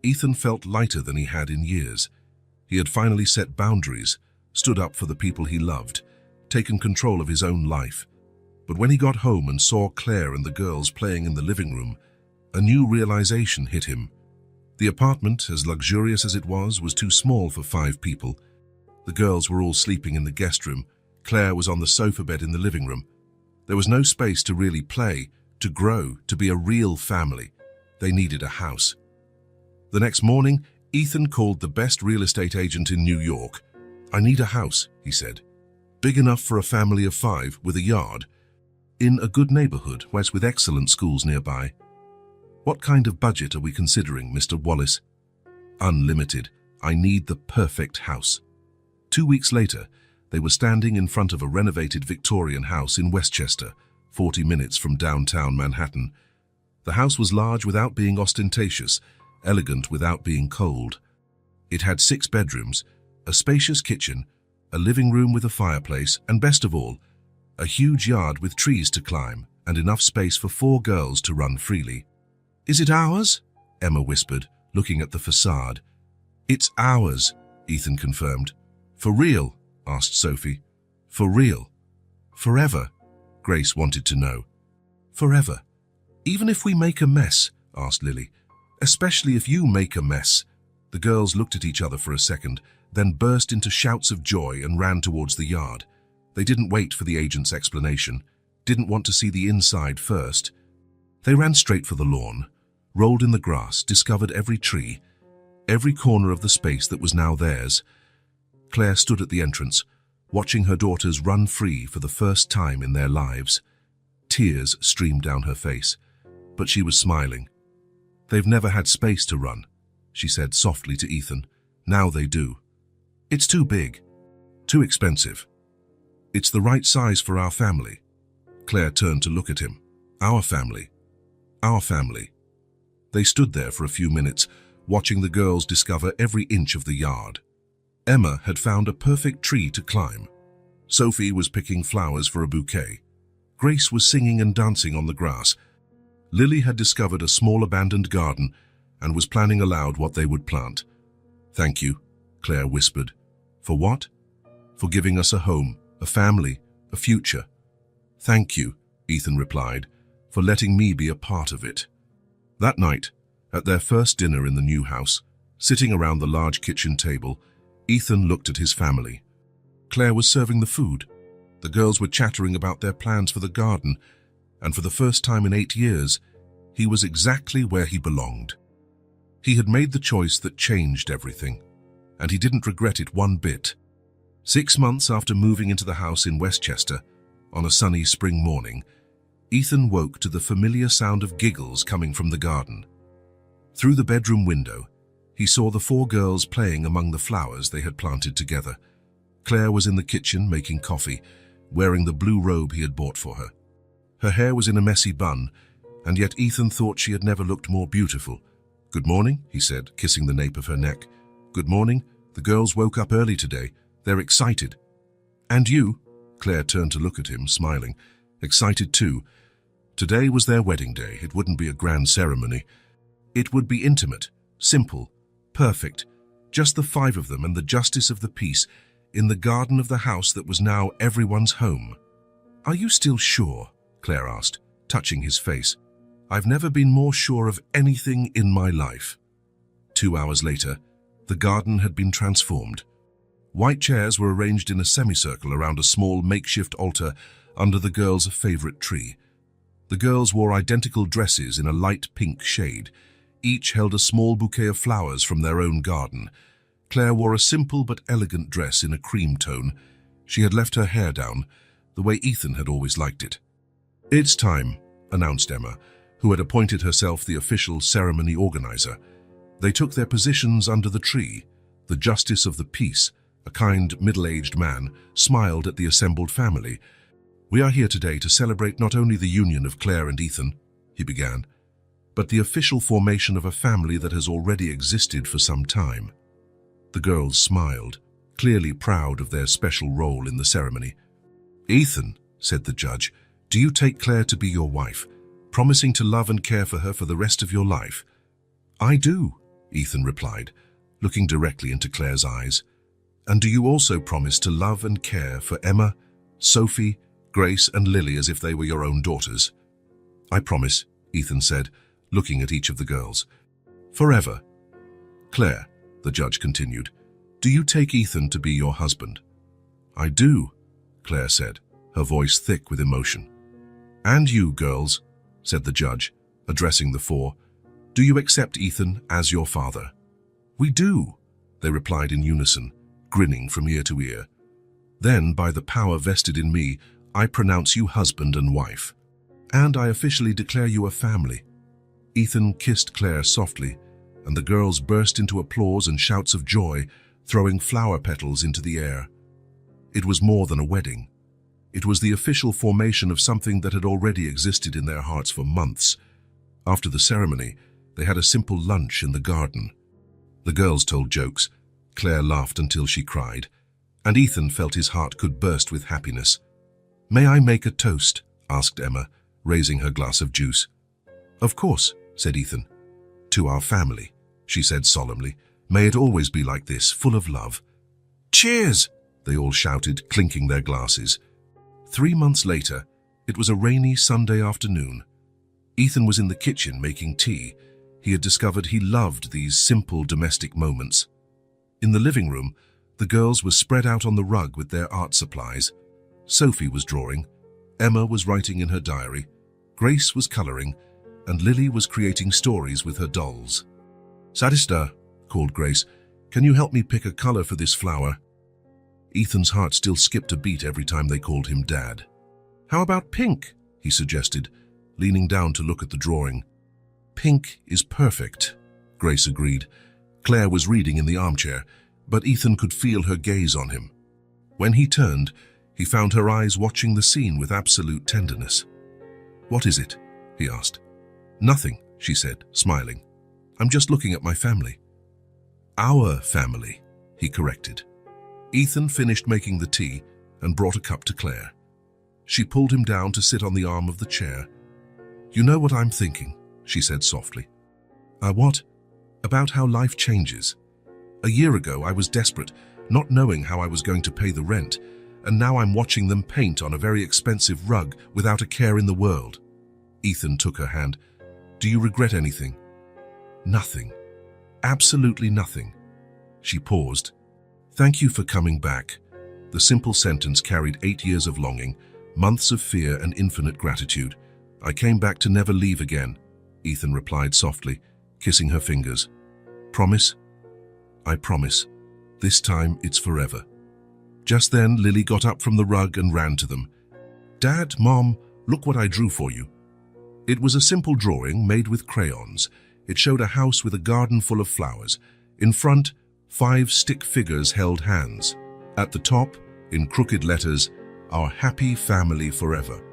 Ethan felt lighter than he had in years. He had finally set boundaries, stood up for the people he loved, taken control of his own life. But when he got home and saw Claire and the girls playing in the living room, a new realization hit him. The apartment, as luxurious as it was too small for 5 people. The girls were all sleeping in the guest room. Claire was on the sofa bed in the living room. There was no space to really play, to grow, to be a real family. They needed a house. The next morning, Ethan called the best real estate agent in New York. "I need a house," he said. "Big enough for a family of 5, with a yard. In a good neighborhood, with excellent schools nearby. What kind of budget are we considering, Mr. Wallace?" "Unlimited. I need the perfect house." 2 weeks later, they were standing in front of a renovated Victorian house in Westchester, 40 minutes from downtown Manhattan. The house was large without being ostentatious, elegant without being cold. It had 6 bedrooms, a spacious kitchen, a living room with a fireplace, and best of all, a huge yard with trees to climb and enough space for 4 girls to run freely. "Is it ours?" Emma whispered, looking at the facade. "It's ours," Ethan confirmed. "For real?" asked Sophie. "For real. Forever?" Grace wanted to know. "Forever. Even if we make a mess?" asked Lily. "Especially if you make a mess." The girls looked at each other for a second, then burst into shouts of joy and ran towards the yard. They didn't wait for the agent's explanation, didn't want to see the inside first. They ran straight for the lawn, rolled in the grass, discovered every tree, every corner of the space that was now theirs. Claire stood at the entrance, watching her daughters run free for the first time in their lives. Tears streamed down her face, but she was smiling. "They've never had space to run," she said softly to Ethan. "Now they do. It's too big, too expensive. It's the right size for our family." Claire turned to look at him. "Our family. Our family." They stood there for a few minutes, watching the girls discover every inch of the yard. Emma had found a perfect tree to climb. Sophie was picking flowers for a bouquet. Grace was singing and dancing on the grass. Lily had discovered a small abandoned garden and was planning aloud what they would plant. "Thank you," Claire whispered. "For what?" "For giving us a home, a family, a future." "Thank you," Ethan replied, "for letting me be a part of it." That night, at their first dinner in the new house, sitting around the large kitchen table, Ethan looked at his family. Claire was serving the food. The girls were chattering about their plans for the garden, and for the first time in 8 years, he was exactly where he belonged. He had made the choice that changed everything, and he didn't regret it one bit. 6 months after moving into the house in Westchester, on a sunny spring morning, Ethan woke to the familiar sound of giggles coming from the garden. Through the bedroom window, he saw the 4 girls playing among the flowers they had planted together. Claire was in the kitchen making coffee, wearing the blue robe he had bought for her. Her hair was in a messy bun, and yet Ethan thought she had never looked more beautiful. "Good morning," he said, kissing the nape of her neck. "Good morning. The girls woke up early today. They're excited." "And you?" Claire turned to look at him, smiling. "Excited too. Today was their wedding day. It wouldn't be a grand ceremony. It would be intimate, simple, perfect. Just the 5 of them and the justice of the peace in the garden of the house that was now everyone's home." "Are you still sure?" Claire asked. touching his face. "I've never been more sure of anything in my life." 2 hours later, the garden had been transformed. White chairs were arranged in a semicircle around a small makeshift altar under the girls' favorite tree. The girls wore identical dresses in a light pink shade. Each held a small bouquet of flowers from their own garden. Claire wore a simple but elegant dress in a cream tone. She had left her hair down, the way Ethan had always liked it. "It's time," announced Emma, who had appointed herself the official ceremony organizer. They took their positions under the tree. The justice of the peace, a kind, middle-aged man, smiled at the assembled family. "We are here today to celebrate not only the union of Claire and Ethan," he began, "but the official formation of a family that has already existed for some time." The girls smiled, clearly proud of their special role in the ceremony. "Ethan," said the judge, "do you take Claire to be your wife, promising to love and care for her for the rest of your life?" "I do," Ethan replied, looking directly into Claire's eyes. "And do you also promise to love and care for Emma, Sophie, Grace and Lily as if they were your own daughters?" "I promise," Ethan said, looking at each of the girls. "Forever." "Claire," the judge continued, "do you take Ethan to be your husband?" "I do," Claire said, her voice thick with emotion. "And you, girls," said the judge, addressing the four, "do you accept Ethan as your father?" "We do," they replied in unison, grinning from ear to ear. "Then, by the power vested in me, I pronounce you husband and wife. And I officially declare you a family." Ethan kissed Claire softly, and the girls burst into applause and shouts of joy, throwing flower petals into the air. It was more than a wedding. It was the official formation of something that had already existed in their hearts for months. After the ceremony, they had a simple lunch in the garden. The girls told jokes, Claire laughed until she cried, and Ethan felt his heart could burst with happiness. "May I make a toast?" asked Emma, raising her glass of juice. "Of course," said Ethan. "To our family," she said solemnly. "May it always be like this, full of love." "Cheers!" they all shouted, clinking their glasses. 3 months later, it was a rainy Sunday afternoon. Ethan was in the kitchen making tea. He had discovered he loved these simple domestic moments. In the living room, the girls were spread out on the rug with their art supplies. Sophie was drawing, Emma was writing in her diary, Grace was coloring, and Lily was creating stories with her dolls. "Sadista," called Grace, "can you help me pick a color for this flower?" Ethan's heart still skipped a beat every time they called him Dad. "How about pink?" he suggested, leaning down to look at the drawing. "Pink is perfect," Grace agreed. Claire was reading in the armchair, but Ethan could feel her gaze on him. When he turned, he found her eyes watching the scene with absolute tenderness. "What is it?" he asked. "Nothing," she said, smiling. "I'm just looking at my family." "Our family," he corrected. Ethan finished making the tea and brought a cup to Claire. She pulled him down to sit on the arm of the chair. "You know what I'm thinking," she said softly. What?" "About how life changes. A year ago, I was desperate, not knowing how I was going to pay the rent, and now I'm watching them paint on a very expensive rug without a care in the world." Ethan took her hand. "Do you regret anything?" "Nothing. Absolutely nothing." She paused. "Thank you for coming back." The simple sentence carried 8 years of longing, months of fear and infinite gratitude. "I came back to never leave again," Ethan replied softly, kissing her fingers. "Promise?" "I promise. This time it's forever." Just then, Lily got up from the rug and ran to them. "Dad, Mom, look what I drew for you." It was a simple drawing made with crayons. It showed a house with a garden full of flowers. In front, 5 stick figures held hands. At the top, in crooked letters, "Our happy family forever."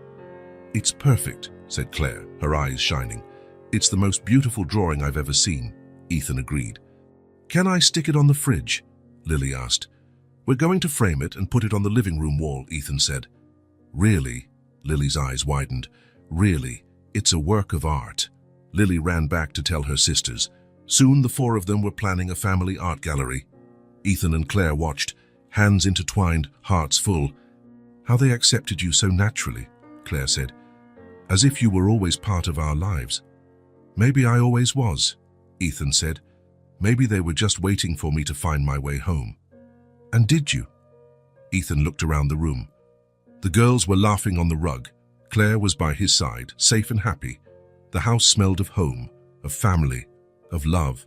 "It's perfect," said Claire, her eyes shining. "It's the most beautiful drawing I've ever seen," Ethan agreed. "Can I stick it on the fridge?" Lily asked. "We're going to frame it and put it on the living room wall," Ethan said. "Really?" Lily's eyes widened. "Really? It's a work of art." Lily ran back to tell her sisters. Soon the 4 of them were planning a family art gallery. Ethan and Claire watched, hands intertwined, hearts full. "How they accepted you so naturally," Claire said. as if you were always part of our lives. Maybe I always was, Ethan said. Maybe they were just waiting for me to find my way home. And did you? Ethan looked around the room. The girls were laughing on the rug. Claire was by his side, safe and happy. The house smelled of home, of family, of love.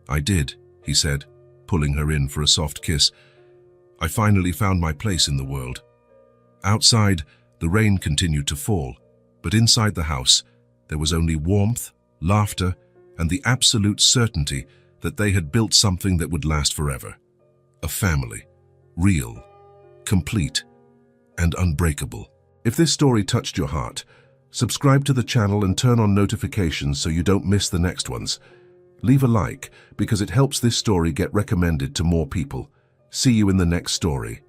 I did, he said, pulling her in for a soft kiss. I finally found my place in the world. Outside, the rain continued to fall, but inside the house, there was only warmth, laughter, and the absolute certainty that they had built something that would last forever. A family, real, complete, and unbreakable. If this story touched your heart, subscribe to the channel and turn on notifications so you don't miss the next ones. Leave a like because it helps this story get recommended to more people. See you in the next story.